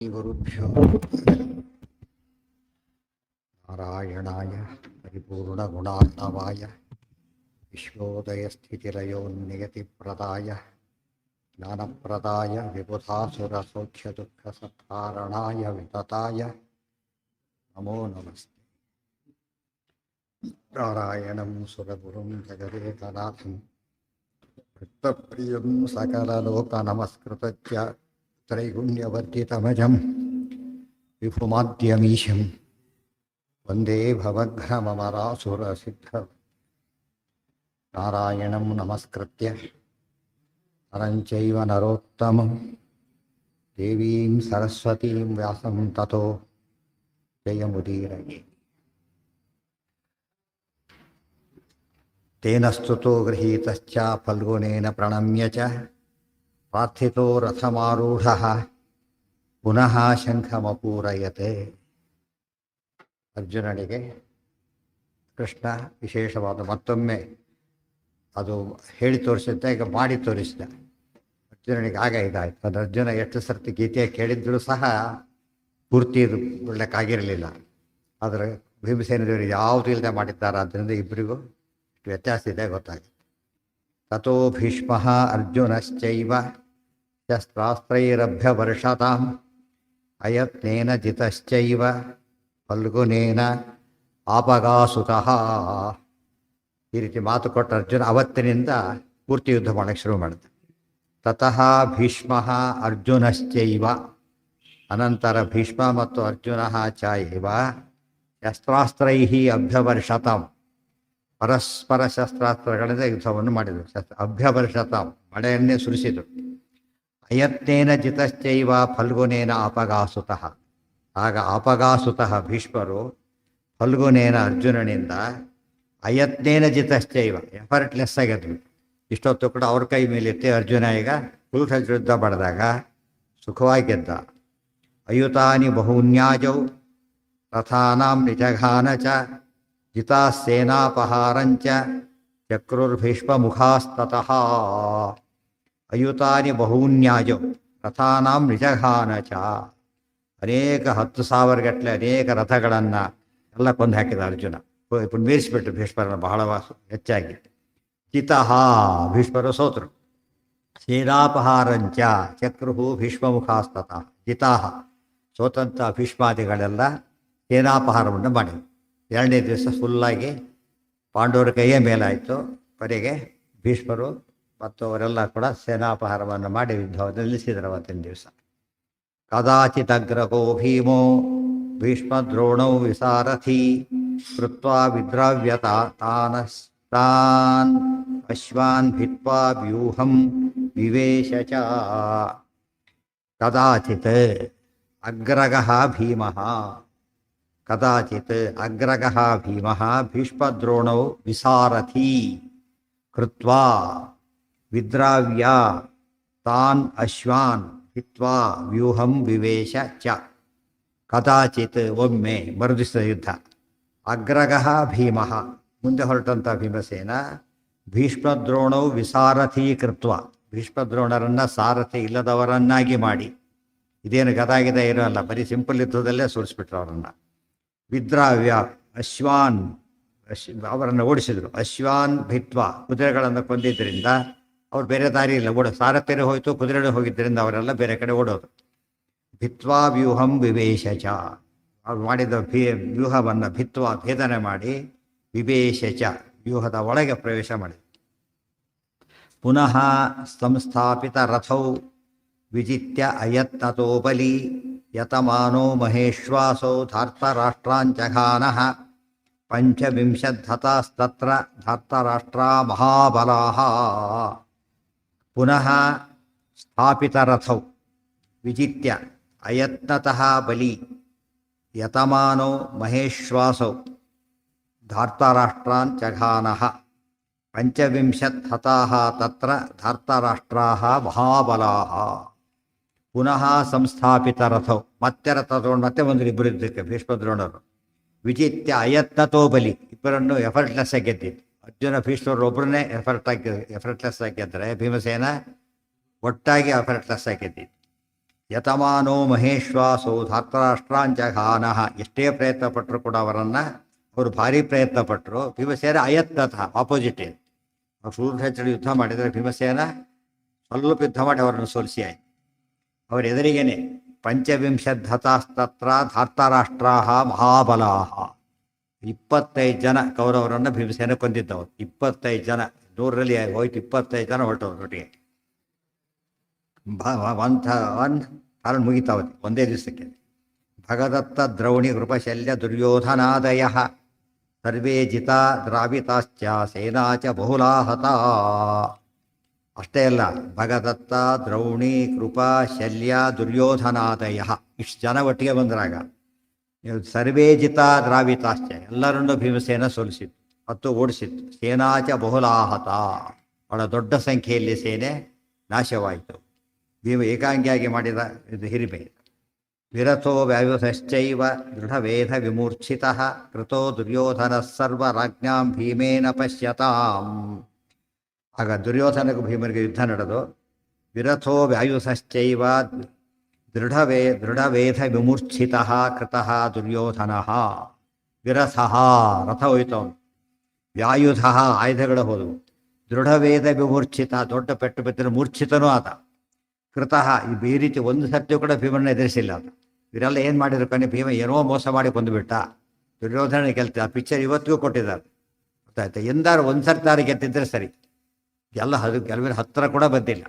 ಗುರುಭ್ಯೋ ನಾರಾಯಣಾಯ ಪರಿಪೂರ್ಣಗುಣಾರ್ಣವಾಯ ವಿಶ್ವೋದಯಸ್ಥಿತಿಲಯೋನ್ನಿಯತಿಪ್ರದಾಯ ಜ್ಞಾನಪ್ರದಾಯ ವಿಬುಧಾಸುರಸೌಖ್ಯದುಃಖಸತ್ಕಾರಣಾಯ ವಿತತಾಯ ನಮೋ ನಮಸ್ತೆ. ನಾರಾಯಣಂ ಸುರಗುರುಂ ಜಗದೇಕನಾಥಂ ಭಕ್ತಪ್ರಿಯಂ ಸಕಲಲೋಕನಮಸ್ಕೃತ್ಯ ತ್ರೈಗುಣ್ಯವರ್ಧಿತಮಜಂ ವಿಭುಮಾದ್ಯಮೀಶಂ ವಂದೇ ಭವಘ್ನಮರಾಸುರಸಿದ್ಧ. ನಾರಾಯಣಂ ನಮಸ್ಕೃತ್ಯ ನರಂಚೈವ ನರೋತ್ತಮಂ ದೇವೀಂ ಸರಸ್ವತೀಂ ವ್ಯಾಸಂ ತತೋ ಜಯಮುದೀರಯೇ. ತೇನ ಸ್ತುತೋ ಗೃಹೀತಶ್ಚ ಫಲ್ಗುನೇನ ಪ್ರಣಮ್ಯ ಚ ಪ್ರಾರ್ಥಿತೋ ರಥಮಾರೂಢಃ ಪುನಃ ಶಂಖಮಪೂರಯತೆ. ಅರ್ಜುನನಿಗೆ ಕೃಷ್ಣ ವಿಶೇಷವಾದ ಮತ್ತೊಮ್ಮೆ ಅದು ಹೇಳಿ ತೋರಿಸಿದ್ದ, ಈಗ ಮಾಡಿ ತೋರಿಸಿದ. ಅರ್ಜುನನಿಗೆ ಆಗ ಇದಾಯಿತು. ಅದು ಅರ್ಜುನ ಎಷ್ಟು ಸರ್ತಿ ಗೀತೆ ಕೇಳಿದ್ರೂ ಸಹ ಪೂರ್ತಿ ಬಿಡಲಿಕ್ಕಾಗಿರಲಿಲ್ಲ. ಆದರೆ ಭೀಮಸೇನ ದೇವರು ಯಾವುದು ಇಲ್ಲದೆ ಮಾಡಿದ್ದಾರೆ. ಆದ್ದರಿಂದ ಇಬ್ಬರಿಗೂ ಇಷ್ಟು ವ್ಯತ್ಯಾಸ ಇದೆ ಗೊತ್ತಾಗುತ್ತೆ. ತಥೋ ಭೀಷ್ಮಃ ಅರ್ಜುನಶ್ಚೈವ ಶಸ್ತ್ರಾಸ್ತ್ರೈರಭ್ಯವರ್ಷತಾಂ ಅಯತ್ನೇನ ಜಿತಶ್ಚೈವ ಫಲ್ಗುನೇನ ಆಪಗಾಸುತಃ. ಈ ರೀತಿ ಮಾತು ಕೊಟ್ಟ ಅರ್ಜುನ ಅವತ್ತಿನಿಂದ ಪೂರ್ತಿ ಯುದ್ಧ ಮಾಡೋಕ್ಕೆ ಶುರು ಮಾಡಿದ. ತತಃ ಭೀಷ್ಮಃ ಅರ್ಜುನಶ್ಚೈವ, ಅನಂತರ ಭೀಷ್ಮ ಮತ್ತು ಅರ್ಜುನ ಚ ಇವ ಶಸ್ತ್ರಾಸ್ತ್ರೈ ಅಭ್ಯವರ್ಷತಾಂ, ಪರಸ್ಪರ ಶಸ್ತ್ರಾಸ್ತ್ರಗಳಿಂದ ಯುದ್ಧವನ್ನು ಮಾಡಿದರು. ಅಭ್ಯವರ್ಷತಾಂ, ಮಳೆಯನ್ನೇ ಸುರಿಸಿದರು. ಅಯತ್ನೇನ ಜಿತಶ್ಚೈವ ಫಲ್ಗುನೇನ ಅಪಗಾಸುತಃ. ಆಗ ಅಪಗಾಸುತಃ ಭೀಷ್ಮರು ಫಲ್ಗುನೇನ ಅರ್ಜುನನಿಂದ ಅಯತ್ನೇನ ಜಿತಶ್ಚೈವ ಎಫರ್ಟ್ಲೆಸ್ ಆಗಿದ್ರು. ಇಷ್ಟೊತ್ತು ಕೂಡ ಅವ್ರ ಕೈ ಮೇಲಿತ್ತೆ. ಅರ್ಜುನ ಈಗ ಪುರುಷ ಯುದ್ಧ ಪಡೆದಾಗ ಸುಖವಾಗಿ ಗೆದ್ದ. ಅಯುತಾನಿ ಬಹುನ್ಯಾಜೌ ರಥಾನಾಂ ನಿಜಘಾನ ಚ ಜಿತಾ ಸೇನಾಪಹಾರಂಚ ಚಕ್ರುರ್ಭೀಷ್ಮ ಮುಖಾಸ್ತತಃ. ಅಯುತಾನಿ ಬಹೂನ್ಯಾಜೌ ರಥಾನಾಂ ನಿಜಘಾನ ಚ. ಅನೇಕ 10,000 ಗಟ್ಟಲೆ ಅನೇಕ ರಥಗಳನ್ನು ಎಲ್ಲ ಕೊಂದು ಹಾಕಿದ ಅರ್ಜುನ. ಮೀರಿಸಿಬಿಟ್ಟು ಭೀಷ್ಮರನ್ನು ಬಹಳ ಹೆಚ್ಚಾಗಿ. ಜಿತಃ, ಭೀಷ್ಮರು ಸೋತರು. ಸೇನಾಪಹಾರಂಚ ಚಕ್ರು ಭೀಷ್ಮ ಮುಖಾಸ್ತತಃ. ಜಿತಾಹ, ಸೋತಂಥ ಭೀಷ್ಮಾದಿಗಳೆಲ್ಲ ಸೇನಾಪಹಾರವನ್ನು ಮಾಡಿದರು. 2ನೇ ದಿವಸ ಫುಲ್ಲಾಗಿ ಪಾಂಡವರ ಕೈಯೇ ಮೇಲಾಯಿತು. ಕೊನೆಗೆ ಭೀಷ್ಮರು ಮತ್ತು ಅವರೆಲ್ಲ ಕೂಡ ಸೇನಾಪಹಾರವನ್ನು ಮಾಡಿ ಯುದ್ಧವನ್ನು ನಿಲ್ಲಿಸಿದರು ಅವತ್ತಿನ ದಿವಸ. ಕದಾಚಿದಗ್ರಗೋ ಭೀಮೋ ಭೀಷ್ಮದ್ರೋಣೌ ವಿಸಾರಥಿ ಕೃತ್ವಾ ವಿದ್ರಾವ್ಯತಾ ತಾನ್ ಅಶ್ವಾನ್ ಭಿತ್ವಾ ವ್ಯೂಹಂ ವಿವೇಶ ಚ. ಕದಾಚಿತ್ ಅಗ್ರಗಃ ಭೀಮಃ, ಕದಾಚಿತ್ ಅಗ್ರಗಃ ಭೀಮಃ ಭೀಷ್ಮದ್ರೋಣೌ ವಿಸಾರಥಿ ಕೃತ್ವಾ ವಿದ್ರಾವ್ಯ ತಾನ್ ಅಶ್ವಾನ್ ಹಿತ್ವಾ ವ್ಯೂಹಂ ವಿವೇಶ ಚ. ಕದಾಚಿತ್, ಒಮ್ಮೆ, ಮರುದಿವಸದ ಯುದ್ಧ. ಅಗ್ರಗಃ ಭೀಮಃ, ಮುಂದೆ ಹೊರಟಂಥ ಭೀಮಸೇನ ಭೀಷ್ಮದ್ರೋಣೌ ವಿಸಾರಥಿ ಕೃತ್ವ, ಭೀಷ್ಮದ್ರೋಣರನ್ನು ಸಾರಥಿ ಇಲ್ಲದವರನ್ನಾಗಿ ಮಾಡಿ, ಇದೇನು ಗದಾಗಿದ ಇರೋಲ್ಲ, ಬರೀ ಸಿಂಪಲ್ ಯುದ್ಧದಲ್ಲೇ ಸೋಲಿಸ್ಬಿಟ್ರು ಅವರನ್ನು. ವಿದ್ರಾವ್ಯ ಅಶ್ವಾನ್, ಅವರನ್ನು ಓಡಿಸಿದರು. ಅಶ್ವಾನ್ ಭಿತ್ವ, ಕುದುರೆಗಳನ್ನು ಕೊಂದಿದ್ದರಿಂದ ಅವ್ರು ಬೇರೆ ದಾರಿ ಇಲ್ಲ, ಸಾರಥ್ಯರೇ ಹೋಯಿತು, ಕುದುರೆಗಳು ಹೋಗಿದ್ದರಿಂದ ಅವರೆಲ್ಲ ಬೇರೆ ಕಡೆ ಓಡೋದು. ಭಿತ್ವಾ ವ್ಯೂಹಂ ವಿವೇಶ ಚ, ಅವ್ರು ಮಾಡಿದ ವ್ಯೂಹವನ್ನು ಭಿತ್ವ, ಭೇದನೆ ಮಾಡಿ, ವಿವೇಶ ಚ, ವ್ಯೂಹದ ಒಳಗೆ ಪ್ರವೇಶ ಮಾಡಿದರು. ಪುನಃ ಸಂಸ್ಥಾಪಿತ ರಥೌ ವಿಜಿತ್ಯ ಅಯತ್ನತೋ ಬಲಿ ಯತಮಾನೋ ಮಹೇಶ್ವಾಸೌ ಧಾರ್ತರಾಷ್ಟ್ರಾಂಚಘಾನಃ ಪಂಚವಿಂಶದ್ಧತಾಸ್ತತ್ರ ಧಾರ್ತರಾಷ್ಟ್ರಾ ಮಹಾಬಲಾಃ. ಪುನಃ ಸ್ಥಾಪಿತರಥೌ ವಿಜಿತ್ಯ ಅಯತ್ನತಃ ಬಲಿ ಯತಮಾನೋ ಮಹೇಶ್ವಾಸೌ ಧಾರ್ತರಾಷ್ಟ್ರಾನ್ ಚಘಾನಃ ಪಂಚವಿಂಶತ್ಹತಾಃ ತತ್ರ ಧಾರ್ತರಾಷ್ಟ್ರಾಃ ಮಹಾಬಲಾಃ. ಪುನಃ ಸಂಸ್ಥಾಪಿತರಥೌ, ಮತ್ತೆ ರಥ ತಗೊಂಡು ಮತ್ತೆ ಬಂದರು ಇಬ್ಬರು ಯುದ್ಧಕ್ಕೆ ಭೀಷ್ಮದ್ರೋಣರು. ವಿಜಿತ್ಯ ಅಯತ್ನತೋ ಬಲಿ, ಇಬ್ಬರನ್ನು ಎಫರ್ಟ್ಲೆಸ್ ಆಗಿ ಗೆದ್ದಿದ್ದು. ಅರ್ಜುನ ಭೀಷ್ಮರು ಒಬ್ಬರನ್ನೇ ಎಫರ್ಟ್ಲೆಸ್ ಆಗಿ ಗೆದ್ದರೆ ಭೀಮಸೇನ ಒಟ್ಟಾಗಿ ಎಫರ್ಟ್ಲೆಸ್ ಆಗಿ ಗೆದ್ದಿದ್ದು. ಯತಮಾನೋ ಮಹೇಶ್ವಾಸೋ ಧಾರ್ತರಾಷ್ಟ್ರಾಂಚಘಾನಃ. ಎಷ್ಟೇ ಪ್ರಯತ್ನ ಪಟ್ಟರು ಕೂಡ ಅವರನ್ನು, ಅವರು ಭಾರಿ ಪ್ರಯತ್ನ ಪಟ್ಟರು. ಭೀಮಸೇನ ಅಯತ್ನತಃ, ಆಪೋಸಿಟ್ ಇದೆ. ಶೂರ್ಪಣಖ ಯುದ್ಧ ಮಾಡಿದರೆ ಭೀಮಸೇನ ಸ್ವಲ್ಪ ಯುದ್ಧ ಮಾಡಿ ಅವರನ್ನು ಸೋಲಿಸಿ ಆಯ್ತು. ಅವರ ಎದುರಿಗೇನೆ ಪಂಚವಿಂಶದ್ಧತಾಸ್ತತ್ರ ಧಾರ್ತರಾಷ್ಟ್ರಾಹ ಮಹಾಬಲಾಹ. 25 ಜನ ಕೌರವರನ್ನು ಭೀಮಸೇನ ಕೊಂದಿದ್ದವರು. 25 ಜನ, 100ರಲ್ಲಿ ಹೋಯ್ತು 25 ಜನ ಹೊರಟವರು ಒಟ್ಟಿಗೆ. ಕಾರಣ ಮುಗಿತಾವತಿ ಒಂದೇ ದಿವಸಕ್ಕೆ. ಭಗದತ್ತ ದ್ರೌಣಿ ಕೃಪಶಲ್ಯ ದುರ್ಯೋಧನಾದಯ ಸರ್ವೇ ಜಿತಾ ದ್ರಾವಿತಾಶ್ಚ ಸೇನಾ ಚ ಬಹುಲಾಹತ. ಅಷ್ಟೇ ಅಲ್ಲ, ಭಗದತ್ತ ದ್ರೌಣಿ ಕೃಪಾ ಶಲ್ಯ ದುರ್ಯೋಧನಾದಯ ಇಷ್ಟು ಜನ ಒಟ್ಟಿಗೆ ಬಂದ್ರಾಗ ಸರ್ವೇ ಜಿತಾ ದ್ರಾವಿತಾಶ್ಚ, ಎಲ್ಲರನ್ನೂ ಭೀಮಸೇನ ಸೋಲಿಸಿತ್ತು ಮತ್ತು ಓಡಿಸಿತ್ತು. ಸೇನಾ ಚ ಬಹುಲಾಹತ, ಬಹಳ ದೊಡ್ಡ ಸಂಖ್ಯೆಯಲ್ಲಿ ಸೇನೆ ನಾಶವಾಯಿತು. ಭೀಮ ಏಕಾಂಗಿಯಾಗಿ ಮಾಡಿದ ಇದು ಹಿರಿಮೆ. ವಿರಥೋ ವ್ಯಾಯುಧಶ್ಚೈವ ದೃಢವೇಧ ವಿಮೂರ್ಛಿತಃ ಕೃತೋ ದುರ್ಯೋಧನಃ ಸರ್ವರಾಜ್ಞಾಂ ಭೀಮೇನ ಪಶ್ಯತಾಂ. ಆಗ ದುರ್ಯೋಧನಗೂ ಭೀಮನಿಗೆ ಯುದ್ಧ ನಡೆದು, ವಿರಥೋ ವ್ಯಾಯುಧಶ್ಚೈವ ದೃಢವೇಧ ವಿಮೂರ್ಛಿತಃ ಕೃತಃ ದುರ್ಯೋಧನಃ. ವಿರಥಃ ರಥ ಹೋಯ್ತವನು, ವ್ಯಾಯುಧ ಆಯುಧಗಳು ಹೋದವು, ದೃಢವೇದ ವಿಮೂರ್ಛಿತ ದೊಡ್ಡ ಪೆಟ್ಟು ಬಿದ್ದರೆ ಮೂರ್ಛಿತನೂ ಆದ. ಕೃತಃ ಈ ರೀತಿ ಒಂದು ಸತ್ಯ ಕೂಡ ಭೀಮನ ಎದುರಿಸಿಲ್ಲ ಅದು. ಇವರೆಲ್ಲ ಏನು ಮಾಡಿದ್ರು ಕಣ್ಣೆ, ಭೀಮ ಏನೋ ಮೋಸ ಮಾಡಿ ಕೊಂದುಬಿಟ್ಟ. ದುರ್ಯೋಧನ ಗೆಲ್ತ ಆ ಪಿಕ್ಚರ್ ಇವತ್ತಿಗೂ ಕೊಟ್ಟಿದ್ದಾರೆ, ಗೊತ್ತಾಯ್ತು. ಎಂದಾರು ಒಂದು ಸರ್ತಾರು ಗೆದ್ದಿದ್ರೆ ಸರಿ, ಎಲ್ಲ ಕೆಲವರ ಹತ್ತಿರ ಕೂಡ ಬಂದಿಲ್ಲ.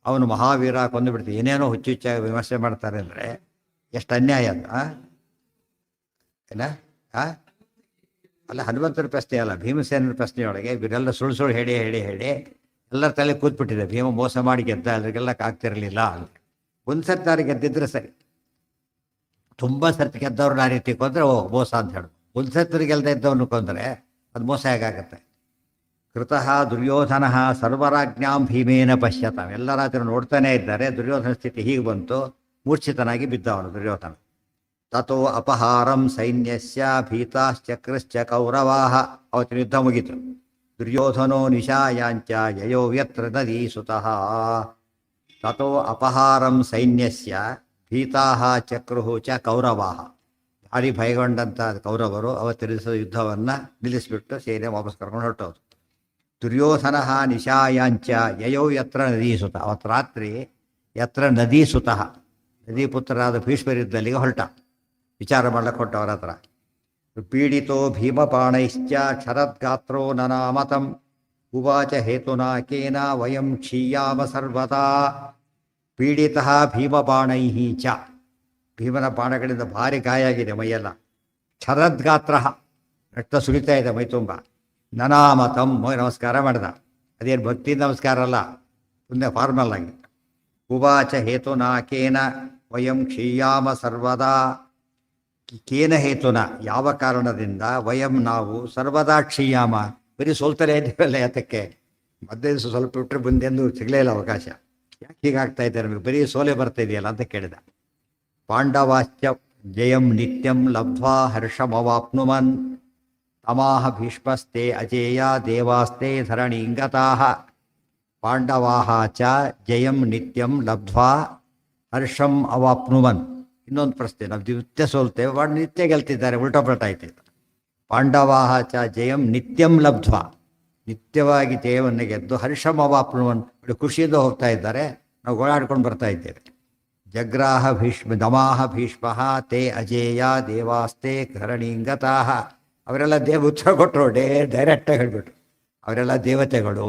ಅವನು ಮಹಾವೀರ ಕೊಂದುಬಿಡ್ತೀವಿ, ಏನೇನೋ ಹುಚ್ಚುಚ್ಚಾಗಿ ವಿಮರ್ಶೆ ಮಾಡ್ತಾರೆ ಅಂದರೆ ಎಷ್ಟು ಅನ್ಯಾಯ ಅದು. ಏನ ಅಲ್ಲ, ಹನುಮಂತರ ಪ್ರಶ್ನೆ ಅಲ್ಲ, ಭೀಮಸೇನರ ಪ್ರಶ್ನೆಯೊಳಗೆ ಇವರೆಲ್ಲ ಸುಳ್ಳು ಹೇಳಿ ಎಲ್ಲರ ತಲೆ ಕೂತ್ಬಿಟ್ಟಿದೆ. ಭೀಮ ಮೋಸ ಮಾಡಿ ಗೆದ್ದ, ಅದ್ರಿಗೆಲ್ಲ ಆಗ್ತಿರಲಿಲ್ಲ ಅಂತ. ಒಂದು ಸರ್ತಿ ಗೆದ್ದಿದ್ರೆ ಸರಿ. ತುಂಬ ಸರ್ತಿ ಗೆದ್ದವ್ರನ್ನ ಆ ರೀತಿ ಕೊಂದರೆ ಮೋಸ ಅಂತ ಹೇಳೋದು. ಒಂದು ಸರ್ತಿ ಗೆಲ್ದ ಇದ್ದವನು ಕೊಂದರೆ ಅದು ಮೋಸ ಹೇಗಾಗತ್ತೆ. ಕೃತಃ ದುರ್ಯೋಧನ ಸರ್ವರಾಜ್ಞಾಂ ಭೀಮೇನ ಪಶ್ಯತಾಂ. ಎಲ್ಲ ರಾತ್ರಿ ನೋಡ್ತಾನೇ ಇದ್ದಾರೆ. ದುರ್ಯೋಧನ ಸ್ಥಿತಿ ಹೀಗೆ ಬಂತು, ಮೂರ್ಛಿತನಾಗಿ ಬಿದ್ದವನು ದುರ್ಯೋಧನ. ತಥೋ ಅಪಹಾರಂ ಸೈನ್ಯಸ್ಯ ಭೀತಾಶ್ಚಕ್ರಶ್ಚ ಕೌರವಾಹ. ಅವತ್ತಿನ ಯುದ್ಧ ಮುಗಿತು. ದುರ್ಯೋಧನೋ ನಿಶಾಯಾಂಚ ಯಯೋ ಯತ್ರ ನದೀಸುತಃ. ತಥೋ ಅಪಹಾರಂ ಸೈನ್ಯಸ್ಯ ಭೀತಾಃ ಚಕ್ರುಃ ಚ ಕೌರವಾಹ. ಭಾರಿ ಭಯಗೊಂಡಂಥ ಕೌರವರು ಅವತ್ತಿನ ಯುದ್ಧವನ್ನು ನಿಲ್ಲಿಸಿಬಿಟ್ಟು ಸೇನೆ ವಾಪಸ್ ಕರ್ಕೊಂಡು ಹೊರಟೋದು. ದುರ್ಯೋಧನ ನಿಶಾಯಾಂಚ ಯಯೋ ಯತ್ರ ನದೀಸುತ. ಅವತ್ತು ರಾತ್ರಿ ಯತ್ರ ನದೀಸುತಃ, ನದೀಪುತ್ರರಾದ ಭೀಷ್ಮರಿದ್ದಲ್ಲಿಗೆ ಹೊರಟ. ವಿಚಾರ ಮಾಡ್ಲಿಕ್ಕೆ ಹೊರಟ ಅವರ ಹತ್ರ. ಪೀಡಿತೋ ಭೀಮಪಾಣೈಶ್ಚ ಕ್ಷರದ್ಗಾತ್ರೋ ನನಾಮತಂ ಉವಾಚ ಹೇತುನಾ ಕೇನ ವಯಂ ಕ್ಷೀಯಾಮ ಸರ್ವದಾ. ಪೀಡಿತ ಭೀಮಪಾಣೈ ಚ, ಭೀಮನ ಬಾಣಗಳಿಂದ ಭಾರಿ ಗಾಯ ಆಗಿದೆ ಮೈಯೆಲ್ಲ. ಕ್ಷರದ್ಗಾತ್ರ, ರಕ್ತ ಸುರಿತಾ ಇದೆ ಮೈ ತುಂಬ. ನನಾಮತಂ, ನಮಸ್ಕಾರ ಮಾಡಿದ. ಅದೇನು ಭಕ್ತಿ ನಮಸ್ಕಾರ ಅಲ್ಲ, ಸುಮ್ಮನೆ ಫಾರ್ಮಲ್ ಆಗಿ. ಉವಾಚ ಹೇತುನಾ ಕೇನ ವಯಂ ಕ್ಷೀಯಾಮ ಸರ್ವದಾ. ಕೇನ ಹೇತುನ, ಯಾವ ಕಾರಣದಿಂದ, ವಯಂ ನಾವು, ಸರ್ವದಾ ಕ್ಷೀಯಾಮ, ಬರೀ ಸೋಲ್ತಲೇ ಇದ್ದೀವಲ್ಲ. ಯಾತಕ್ಕೆ ಮಧ್ಯೆ ಸ್ವಲ್ಪ ಬಿಟ್ಟರೆ ಮುಂದೆಂದು ಸಿಗಲೇ ಇಲ್ಲ ಅವಕಾಶ. ಯಾಕೆ ಹೀಗಾಗ್ತಾ ಇದ್ದಾರೆ ನಮಗೆ, ಬರೀ ಸೋಲೆ ಬರ್ತಾ ಇದೆಯಲ್ಲ ಅಂತ ಕೇಳಿದ. ಪಾಂಡವಾಶ್ಚ ಜಯಂ ನಿತ್ಯಂ ಲಬ್ಧ್ವಾ ಹರ್ಷಮವಾಪ್ನುಮನ್ ತಮಾಹ ಭೀಷ್ಮಸ್ತೆ ಅಜೇಯ ದೇವಾಸ್ತೆ ಧರಣೀಂಗತಾಃ. ಪಾಂಡವಾಹ ಚ ಜಯಂ ನಿತ್ಯಂ ಲಬ್ಧ್ವಾ ಹರ್ಷಂ ಅವಾಪ್ನುವನ್. ಇನ್ನೊಂದು ಪ್ರಶ್ನೆ, ನಾವು ನಿತ್ಯ ಸೋಲ್ತೇವೆ, ವಾಡು ನಿತ್ಯ ಗೆಲ್ತಿದ್ದಾರೆ, ಉಲ್ಟಾ ಪಲ್ಟಾ ಆಯ್ತಿತ್ತು. ಪಾಂಡವಾಹ ಚ ಜಯಂ ನಿತ್ಯಂ ಲಬ್ಧ್ವಾ, ನಿತ್ಯವಾಗಿ ಜಯವನ್ನು ಗೆದ್ದು ಹರ್ಷಂ ಅವಾಪ್ನುವನ್, ಖುಷಿಯಿಂದ ಹೋಗ್ತಾ ಇದ್ದಾರೆ, ನಾವು ಓಡಾಡ್ಕೊಂಡು ಬರ್ತಾ ಇದ್ದೇವೆ. ಜಗ್ರಾಹ ಭೀಷ್ಮ ದಮಾಹ ಭೀಷ್ಮ ತೇ ಅಜೇಯ ದೇವಾಸ್ತೆ ಧರಣೀಂಗತಾಃ. ಅವರೆಲ್ಲ ಉತ್ತರ ಕೊಟ್ಟರು, ಡೈರೆಕ್ಟಾಗಿ ಹೇಳ್ಬಿಟ್ರು, ಅವರೆಲ್ಲ ದೇವತೆಗಳು,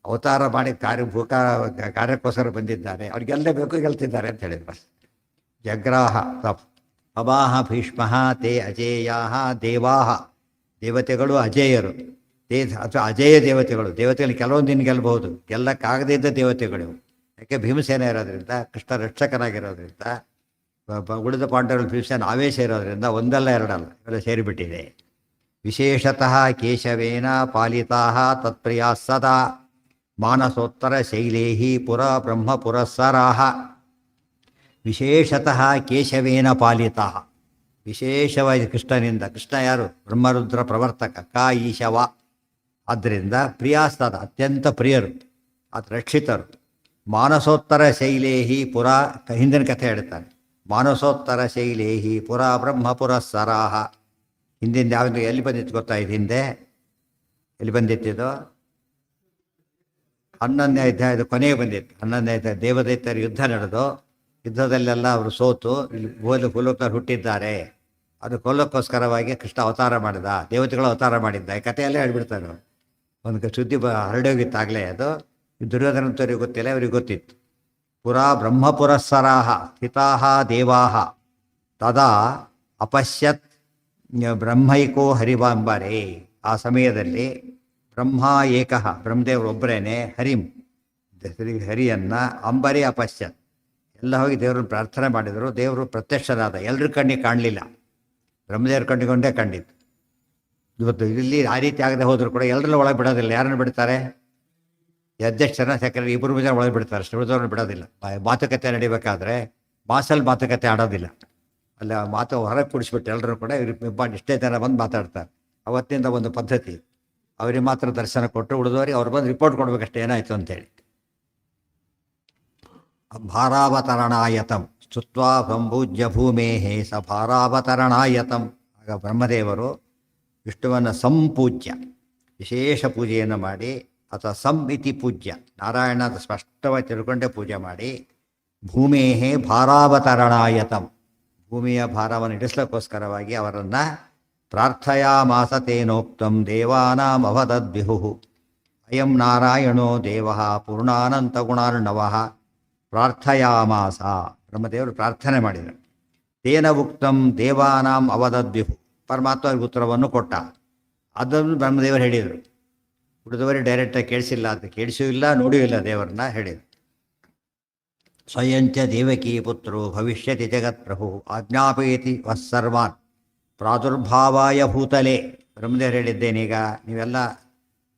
ಅವತಾರ ಮಾಡಿ ಕಾರ್ಯಕ್ಕೋಸ್ಕರ ಬಂದಿದ್ದಾರೆ, ಅವ್ರಿಗೆಲ್ಲ ಬೇಕು ಗೆಲ್ತಿದ್ದಾರೆ ಅಂತ ಹೇಳಿದ್ರು. ಜಗ್ರಾಹ ಅಮಾಹ ಭೀಷ್ಮ ತೇ ಅಜೇಯ ದೇವಾಹ, ದೇವತೆಗಳು ಅಜೇಯರು. ಅಥವಾ ಅಜೇಯ ದೇವತೆಗಳು, ದೇವತೆಗಳು ಕೆಲವೊಂದು ದಿನ ಗೆಲ್ಲಬಹುದು, ಗೆಲ್ಲಕ್ಕಾಗದೇ ಇದ್ದ ದೇವತೆಗಳು. ಯಾಕೆ ಭೀಮಸೇನ ಇರೋದ್ರಿಂದ, ಕೃಷ್ಣ ರಕ್ಷಕನಾಗಿರೋದ್ರಿಂದ, ಉಳಿದ ಪಾಂಡವರು ಭೀಮಸೇನ ಆವೇಶ ಇರೋದ್ರಿಂದ ಒಂದಲ್ಲ ಎರಡಲ್ಲ ಇವೆಲ್ಲ ಸೇರಿಬಿಟ್ಟಿದೆ. ವಿಶೇಷತಃ ಕೇಶವೇನ ಪಾಲಿತಾ ತತ್ಪ್ರಿಯಾ ಸದಾ ಮಾನಸೋತ್ತರ ಶೈಲೇಹಿ ಪುರ ಬ್ರಹ್ಮ ಪುರಸ್ಸರಾಹ. ವಿಶೇಷತಃ ಕೇಶವೇನ ಪಾಲಿತಾ, ವಿಶೇಷವಾಗಿ ಕೃಷ್ಣನಿಂದ. ಕೃಷ್ಣ ಯಾರು? ಬ್ರಹ್ಮರುದ್ರ ಪ್ರವರ್ತಕ, ಕಾ ಈಶವ. ಆದ್ದರಿಂದ ಪ್ರಿಯಾಸ್ತದ, ಅತ್ಯಂತ ಪ್ರಿಯರು, ಅದು ರಕ್ಷಿತರು. ಮಾನಸೋತ್ತರ ಶೈಲೇಹಿ ಪುರಾ ಹಿಂದಿನ ಕಥೆ ಹೇಳ್ತಾನೆ. ಮಾನಸೋತ್ತರ ಶೈಲೇಹಿ ಪುರಾ ಬ್ರಹ್ಮ ಪುರಸ್ಸರಾಹ. ಹಿಂದಿಂದ ಯಾವುದು ಎಲ್ಲಿ ಬಂದಿತ್ತು ಗೊತ್ತಾ? ಇದು ಹಿಂದೆ ಎಲ್ಲಿ ಬಂದಿತ್ತಿದು? 11ನೇ ಅಧ್ಯಾಯದ ಕೊನೆಗೆ ಬಂದಿತ್ತು. 11ನೇ ಅಧ್ಯಾಯ ದೇವದೈತ್ಯರ ಯುದ್ಧ ನಡೆದು, ಯುದ್ಧದಲ್ಲೆಲ್ಲ ಅವರು ಸೋತು ಇಲ್ಲಿ ಭೂಲೋಕದಲ್ಲಿ ಹುಟ್ಟಿದ್ದಾರೆ. ಅದು ಕೊಲ್ಲಕ್ಕೋಸ್ಕರವಾಗಿ ಕೃಷ್ಣ ಅವತಾರ ಮಾಡಿದ, ದೇವತೆಗಳು ಅವತಾರ ಮಾಡಿದ್ದ. ಈ ಕಥೆಯಲ್ಲೇ ಹೇಳ್ಬಿಡ್ತಾನೆ. ಒಂದು ಸುದ್ದಿ ಹರಡೋಗಿತ್ತಾಗಲೇ ಅದು. ದುರ್ಯೋಧನಂತವ್ರಿಗೆ ಗೊತ್ತಿಲ್ಲ, ಅವ್ರಿಗೆ ಗೊತ್ತಿತ್ತು. ಪುರಾ ಬ್ರಹ್ಮ ಪುರಸ್ಸರಾಹ ಸ್ಥಿತಾಹ ದೇವಾಹ ತದಾ ಅಪಶ್ಯತ್ ಬ್ರಹ್ಮೈಕೋ ಹರಿವಾಂಬರೇ. ಆ ಸಮಯದಲ್ಲಿ ಬ್ರಹ್ಮ ಏಕಃ, ಬ್ರಹ್ಮದೇವರೊಬ್ಬರೇನೆ, ಹರಿಯನ್ನ ಅಂಬರಿ ಅಪಶ್ಯತ್, ಎಲ್ಲ ಹೋಗಿ ದೇವರನ್ನು ಪ್ರಾರ್ಥನೆ ಮಾಡಿದರು. ದೇವರು ಪ್ರತ್ಯಕ್ಷನಾದ, ಎಲ್ಲರ ಕಣ್ಣಿಗೆ ಕಾಣಲಿಲ್ಲ, ಬ್ರಹ್ಮದೇವ್ರ ಕಣ್ಣಿಗೊಂಡೇ ಕಂಡಿತ್ತು. ಇವತ್ತು ಇಲ್ಲಿ ಆ ರೀತಿ ಆಗದೆ ಹೋದರೂ ಕೂಡ ಎಲ್ಲರನ್ನ ಒಳಗೆ ಬಿಡೋದಿಲ್ಲ. ಯಾರನ್ನು ಬಿಡ್ತಾರೆ? ಅಧ್ಯಕ್ಷರನ್ನ ಸೆಕ್ರೆಟರಿ ಇಬ್ಬರು ಜನ ಒಳಗೆ ಬಿಡ್ತಾರೆ, ಶ್ರೀಮದವ್ರನ್ನ ಬಿಡೋದಿಲ್ಲ. ಮಾತುಕತೆ ನಡಿಬೇಕಾದ್ರೆ ಬಾಸಲ್ಲಿ ಮಾತುಕತೆ ಆಡೋದಿಲ್ಲ. ಅಲ್ಲಿ ಮಾತು ಹೊರಗೆ ಕುಡಿಸ್ಬಿಟ್ಟು ಎಲ್ಲರೂ ಕೂಡ ಇವ್ರಿಗೆ ಇಷ್ಟೇ ಜನ ಬಂದು ಮಾತಾಡ್ತಾರೆ. ಅವತ್ತಿಂದ ಒಂದು ಪದ್ಧತಿ. ಅವ್ರಿಗೆ ಮಾತ್ರ ದರ್ಶನ ಕೊಟ್ಟು ಉಳಿದವರಿಗೆ ಅವ್ರು ಬಂದು ರಿಪೋರ್ಟ್ ಕೊಡ್ಬೇಕಷ್ಟೇ ಏನಾಯಿತು ಅಂತೇಳಿ. ಭಾರಾವತರಣಾಯತಂ ಸ್ತುತ್ವಾ ಸಂಭೂಜ್ಯ ಭೂಮೇಹೇ ಸ ಭಾರಾವತರಣಾಯತಂ. ಆಗ ಬ್ರಹ್ಮದೇವರು ವಿಷ್ಣುವನ್ನು ಸಂಪೂಜ್ಯ, ವಿಶೇಷ ಪೂಜೆಯನ್ನು ಮಾಡಿ, ಅಥವಾ ಇತಿ ಪೂಜ್ಯ, ನಾರಾಯಣ ಅಂತ ಸ್ಪಷ್ಟವಾಗಿ ತಿಳ್ಕೊಂಡೇ ಪೂಜೆ ಮಾಡಿ, ಭೂಮೇಹೇ ಭಾರಾವತರಣಾಯತಂ, ಭೂಮಿಯ ಭಾರವನ್ನು ಇಡಿಸ್ಲಿಕ್ಕೋಸ್ಕರವಾಗಿ ಅವರನ್ನು ಪ್ರಾರ್ಥಯಾಮಾಸ ತೇನೋಕ್ತಂ ದೇವಾನಾಂ ಅವದದ್ವಿಹು ಅಯಂ ನಾರಾಯಣೋ ದೇವಃ ಪೂರ್ಣಾನಂತ ಗುಣಾರ್ಣವಃ ಪ್ರಾರ್ಥಯಾಮಾಸ. ಬ್ರಹ್ಮದೇವರು ಪ್ರಾರ್ಥನೆ ಮಾಡಿದರು. ತೇನ ಉಕ್ತಂ ದೇವಾನಾಂ ಅವದದ್ವಿಹು, ಪರಮಾತ್ಮ ಅವ್ರಿಗೆ ಉತ್ತರವನ್ನು ಕೊಟ್ಟ. ಅದನ್ನು ಬ್ರಹ್ಮದೇವರು ಹೇಳಿದರು. ಉಳಿದವರಿಗೆ ಡೈರೆಕ್ಟಾಗಿ ಕೇಳಿಸಿಲ್ಲ, ಅಂತ ಕೇಳಿಸೂ ಇಲ್ಲ, ನೋಡಿಯೂ ಇಲ್ಲ, ದೇವರನ್ನ ಹೇಳಿದರು. ಸ್ವಯಂಚ ದೇವಕೀ ಪುತ್ರೋ ಭವಿಷ್ಯತಿ ಜಗತ್ಪ್ರಭು ಆಜ್ಞಾಪಯತಿ ವಸ್ಸರ್ವಾನ್ ಪ್ರಾದುರ್ಭಾವಾಯ ಭೂತಲೆ. ಬ್ರಹ್ಮದೇವರು ಹೇಳಿದ್ದೇನೀಗ, ನೀವೆಲ್ಲ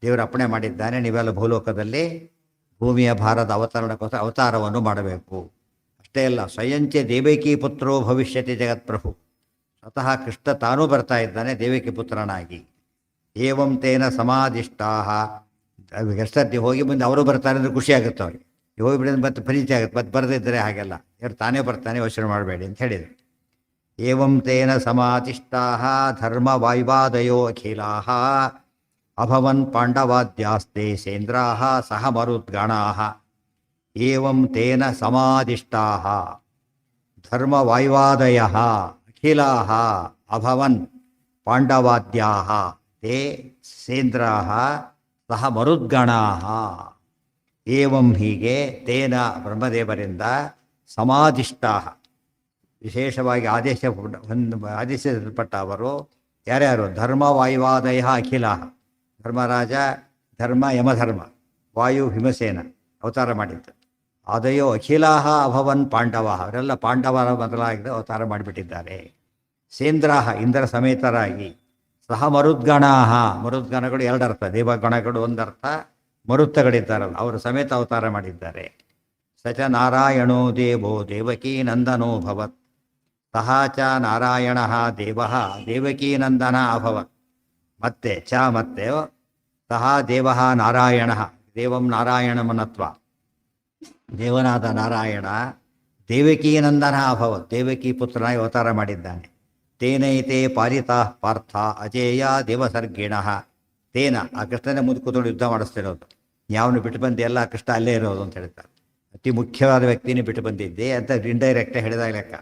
ದೇವರು ಅಪ್ಪಣೆ ಮಾಡಿದ್ದಾನೆ, ನೀವೆಲ್ಲ ಭೂಲೋಕದಲ್ಲಿ ಭೂಮಿಯ ಭಾರದ ಅವತರಣಕ್ಕೋಸ್ಕರ ಅವತಾರವನ್ನು ಮಾಡಬೇಕು. ಅಷ್ಟೇ ಅಲ್ಲ, ಸ್ವಯಂಚ ದೇವಕೀ ಪುತ್ರೋ ಭವಿಷ್ಯತಿ ಜಗತ್ಪ್ರಭು, ಸ್ವತಃ ಕೃಷ್ಣ ತಾನೂ ಬರ್ತಾ ಇದ್ದಾನೆ ದೇವಕಿ ಪುತ್ರನಾಗಿ. ಏವಂ ತೇನ ಸಮಾಧಿಷ್ಟಾಹ, ಎಷ್ಟೊತ್ತಿ ಹೋಗಿ ಮುಂದೆ ಅವರು ಬರ್ತಾರೆ ಅಂದರೆ ಖುಷಿ ಆಗುತ್ತೆ ಅವ್ರಿಗೆ. ಹೋಗಿ ಬಿಡಿದ ಮತ್ತೆ ಪರಿಚಯ ಆಗುತ್ತೆ, ಮತ್ತೆ ಬರದಿದ್ದರೆ ಹಾಗೆಲ್ಲ, ಇವ್ರು ತಾನೇ ಬರ್ತಾನೆ, ಯೋಚನೆ ಮಾಡಬೇಡಿ ಅಂತ ಹೇಳಿದರು. ಏವಂ ತೇನ ಸಮಾಧಿಷ್ಟಾಹ ಧರ್ಮ ವಾಯುವಾದಯೋ ಅಖಿಲಾಹ ಅಭವನ್ ಪಾಂಡವಾದ್ಯಾಸ್ತೆ ಸೇಂದ್ರಾಹ ಸಹ ಮರುದ್ಗಣಾಹ. ಏವಂ ತೇನ ಸಮಾಧಿಷ್ಟಾಹ ಧರ್ಮ ವಾಯುವಾದಯಃ ಅಖಿಲಾಹ ಅಭವನ್ ಪಾಂಡವಾದ್ಯಾಹ ತೇ ಸೇಂದ್ರಾಹ ಸಹ ಮರುದ್ಗಣಾಹ. ಏವಂ ಹೀಗೆ ತೇನ ಬ್ರಹ್ಮದೇವರಿಂದ ಸಮಾಧಿಷ್ಟಾಹ, ವಿಶೇಷವಾಗಿ ಆದೇಶಿಸಲ್ಪಟ್ಟ ಅವರು ಯಾರ್ಯಾರು? ಧರ್ಮ ವಾಯುವಾದಯ ಅಖಿಲಾಹ, ಧರ್ಮರಾಜ, ಧರ್ಮ ಯಮಧರ್ಮ, ವಾಯು ಭೀಮಸೇನ ಅವತಾರ ಮಾಡಿದ್ದು. ಆದಯೋ ಅಖಿಲಾಹ ಅಭವನ್ ಪಾಂಡವ, ಅವರೆಲ್ಲ ಪಾಂಡವರ ಮೊದಲಾಗಿ ಅವತಾರ ಮಾಡಿಬಿಟ್ಟಿದ್ದಾರೆ. ಸೇಂದ್ರಾಹ ಇಂದ್ರ ಸಮೇತರಾಗಿ, ಸಹ ಮರುದ್ಗಣಾಹ, ಮರುದ್ಗಣಗಳು ಎರಡರ್ಥ, ದೇವಗಣಗಳು ಒಂದರ್ಥ, ಮರುತ್ತಗಳಿದ್ದಾರಲ್ಲ ಅವರು ಸಮೇತ ಅವತಾರ ಮಾಡಿದ್ದಾರೆ. ಸಚ ನಾರಾಯಣೋ ದೇವೋ ದೇವಕೀ ನಂದನೋ ಭವತ್, ಸಹ ಚ ನಾರಾಯಣ ದೇವ ದೇವಕೀ ನಂದನ ಅಭವತ್. ಮತ್ತೆ ಮತ್ತೆ ಸಹ ದೇವ ನಾರಾಯಣ, ದೇವಂ ನಾರಾಯಣಮನತ್ವ, ದೇವನಾದ ನಾರಾಯಣ ದೇವಕೀ ನಂದನ ಅಭವತ್, ದೇವಕೀ ಪುತ್ರನಾಗಿ ಅವತಾರ ಮಾಡಿದ್ದಾನೆ. ತೇನೈತೆ ಪಾಲಿತಾ ಪಾರ್ಥ ಅಜೇಯ ದೇವಸರ್ಗಿಣ. ತೇನ, ಆ ಕೃಷ್ಣನೇ ಮುಂದೆ ಕೂತ್ಕೊಂಡು ಯುದ್ಧ ಮಾಡಿಸ್ತಿರೋದು. ಯಾವನು ಬಿಟ್ಟು ಬಂದು ಎಲ್ಲ ಕೃಷ್ಣ ಅಲ್ಲೇ ಇರೋದು ಅಂತ ಹೇಳ್ತಾರೆ. ಅತಿ ಮುಖ್ಯವಾದ ವ್ಯಕ್ತಿನೇ ಬಿಟ್ಟು ಬಂದಿದ್ದೆ ಅಂತ ಇಂಡೈರೆಕ್ಟಾಗಿ ಹೇಳಿದಾಗ ಲೆಕ್ಕ.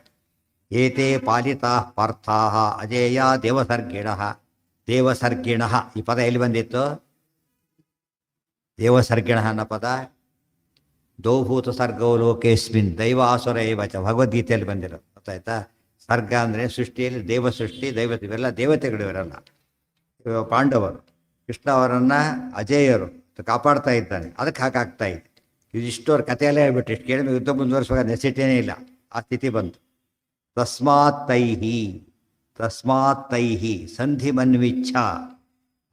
ಏತೆ ಪಾಲಿತಾ ಪಾರ್ಥಾ ಅಜೇಯ ದೇವಸರ್ಗಿಣ. ದೇವಸರ್ಗಿಣ ಈ ಪದ ಎಲ್ಲಿ ಬಂದಿತ್ತು? ದೇವಸರ್ಗಿಣ ಅನ್ನೋ ಪದ ದೌಭೂತ ಸರ್ಗೋ ಲೋಕೇಸ್ಮಿನ್ ದೈವಾಸುರ ಏವಚ, ಭಗವದ್ಗೀತೆಯಲ್ಲಿ ಬಂದಿರೋದು. ಗೊತ್ತಾಯ್ತಾ? ಸರ್ಗ ಅಂದರೆ ಸೃಷ್ಟಿಯಲ್ಲಿ ದೇವ ಸೃಷ್ಟಿ, ಇವೆಲ್ಲ ದೇವತೆಗಳು, ಇವರೆಲ್ಲ ಪಾಂಡವರು. ಕೃಷ್ಣ ಅವರನ್ನು ಅಜೇಯರು ಕಾಪಾಡ್ತಾ ಇದ್ದಾನೆ, ಅದಕ್ಕೆ ಹಾಕಾಗ್ತಾ ಇದೆ. ಇದಿಷ್ಟು ಅವ್ರ ಕಥೆಯಲ್ಲೇ ಹೇಳ್ಬಿಟ್ಟು ಇಷ್ಟು ಕೇಳಿದ್ರೆ ಯುದ್ಧ ಮುಂದುವರಿಸುವಾಗ ನೆಸಿಟಿನೇ ಇಲ್ಲ, ಆ ಸ್ಥಿತಿ ಬಂತು. ತಸ್ಮಾತ್ ತೈಹಿ ಸಂಧಿ ಮನ್ವಿಚ್ಛ,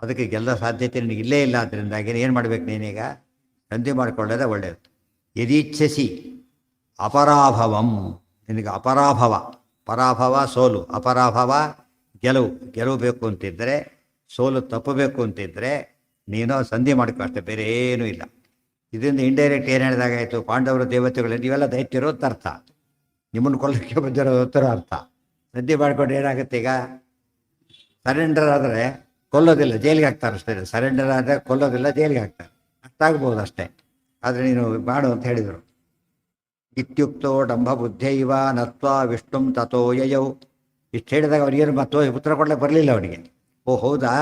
ಅದಕ್ಕೆ ಗೆಲ್ಲ ಸಾಧ್ಯತೆ ನಿನಗೆ ಇಲ್ಲೇ ಇಲ್ಲ. ಅದರಿಂದಾಗಿ ಏನು ಮಾಡ್ಬೇಕು ನೀನೀಗ? ಸಂಧಿ ಮಾಡಿಕೊಳ್ಳೋದೇ ಒಳ್ಳೆಯದು. ಯದೀಚ್ಛಸಿ ಅಪರಾಭವಂ, ನಿನಗೆ ಅಪರಾಭವ, ಪರಾಭವ ಸೋಲು, ಅಪರಾಭವ ಗೆಲುವು ಬೇಕು ಅಂತಿದ್ದರೆ, ಸೋಲು ತಪ್ಪಬೇಕು ಅಂತಿದ್ದರೆ ನೀನು ಸಂಧಿ ಮಾಡ್ಕೊ, ಅಷ್ಟೇ, ಬೇರೆ ಏನೂ ಇಲ್ಲ. ಇದರಿಂದ ಇಂಡೈರೆಕ್ಟ್ ಏನು ಹೇಳಿದಾಗಾಯಿತು, ಪಾಂಡವರು ದೇವತೆಗಳು ನೀವೆಲ್ಲ ದೈತ್ಯರು ಅಂತ ಅರ್ಥ, ನಿಮ್ಮನ್ನು ಕೊಲ್ಲಕ್ಕೆ ಬಂದಿರೋ ಉತ್ತರ ಅರ್ಥ. ಸದ್ಯ ಮಾಡ್ಕೊಂಡು ಏನಾಗುತ್ತೆ ಈಗ, ಸರೆಂಡರ್ ಆದರೆ ಕೊಲ್ಲೋದಿಲ್ಲ, ಜೈಲಿಗೆ ಹಾಕ್ತಾರೆ ಅಷ್ಟೇ. ಸರೆಂಡರ್ ಆದರೆ ಕೊಲ್ಲೋದಿಲ್ಲ, ಜೈಲಿಗೆ ಹಾಕ್ತಾರೆ. ಅರ್ಥ ಆಗ್ಬೋದು ಅಷ್ಟೇ. ಆದರೆ ನೀನು ಮಾಡು ಅಂತ ಹೇಳಿದರು. ಇತ್ಯುಕ್ತೋ ಡಂಭ ಬುದ್ಧೈವ ನತ್ವಾ ವಿಷ್ಣುಂ ತಥೋ ಯಯೌ. ಇಷ್ಟು ಹೇಳಿದಾಗ ಅವನಿಗೇನು ಮತ್ತು ಉತ್ತರ ಕೊಡ್ಲಿಕ್ಕೆ ಬರಲಿಲ್ಲ ಅವನಿಗೆ. ಓ ಹೌದಾ,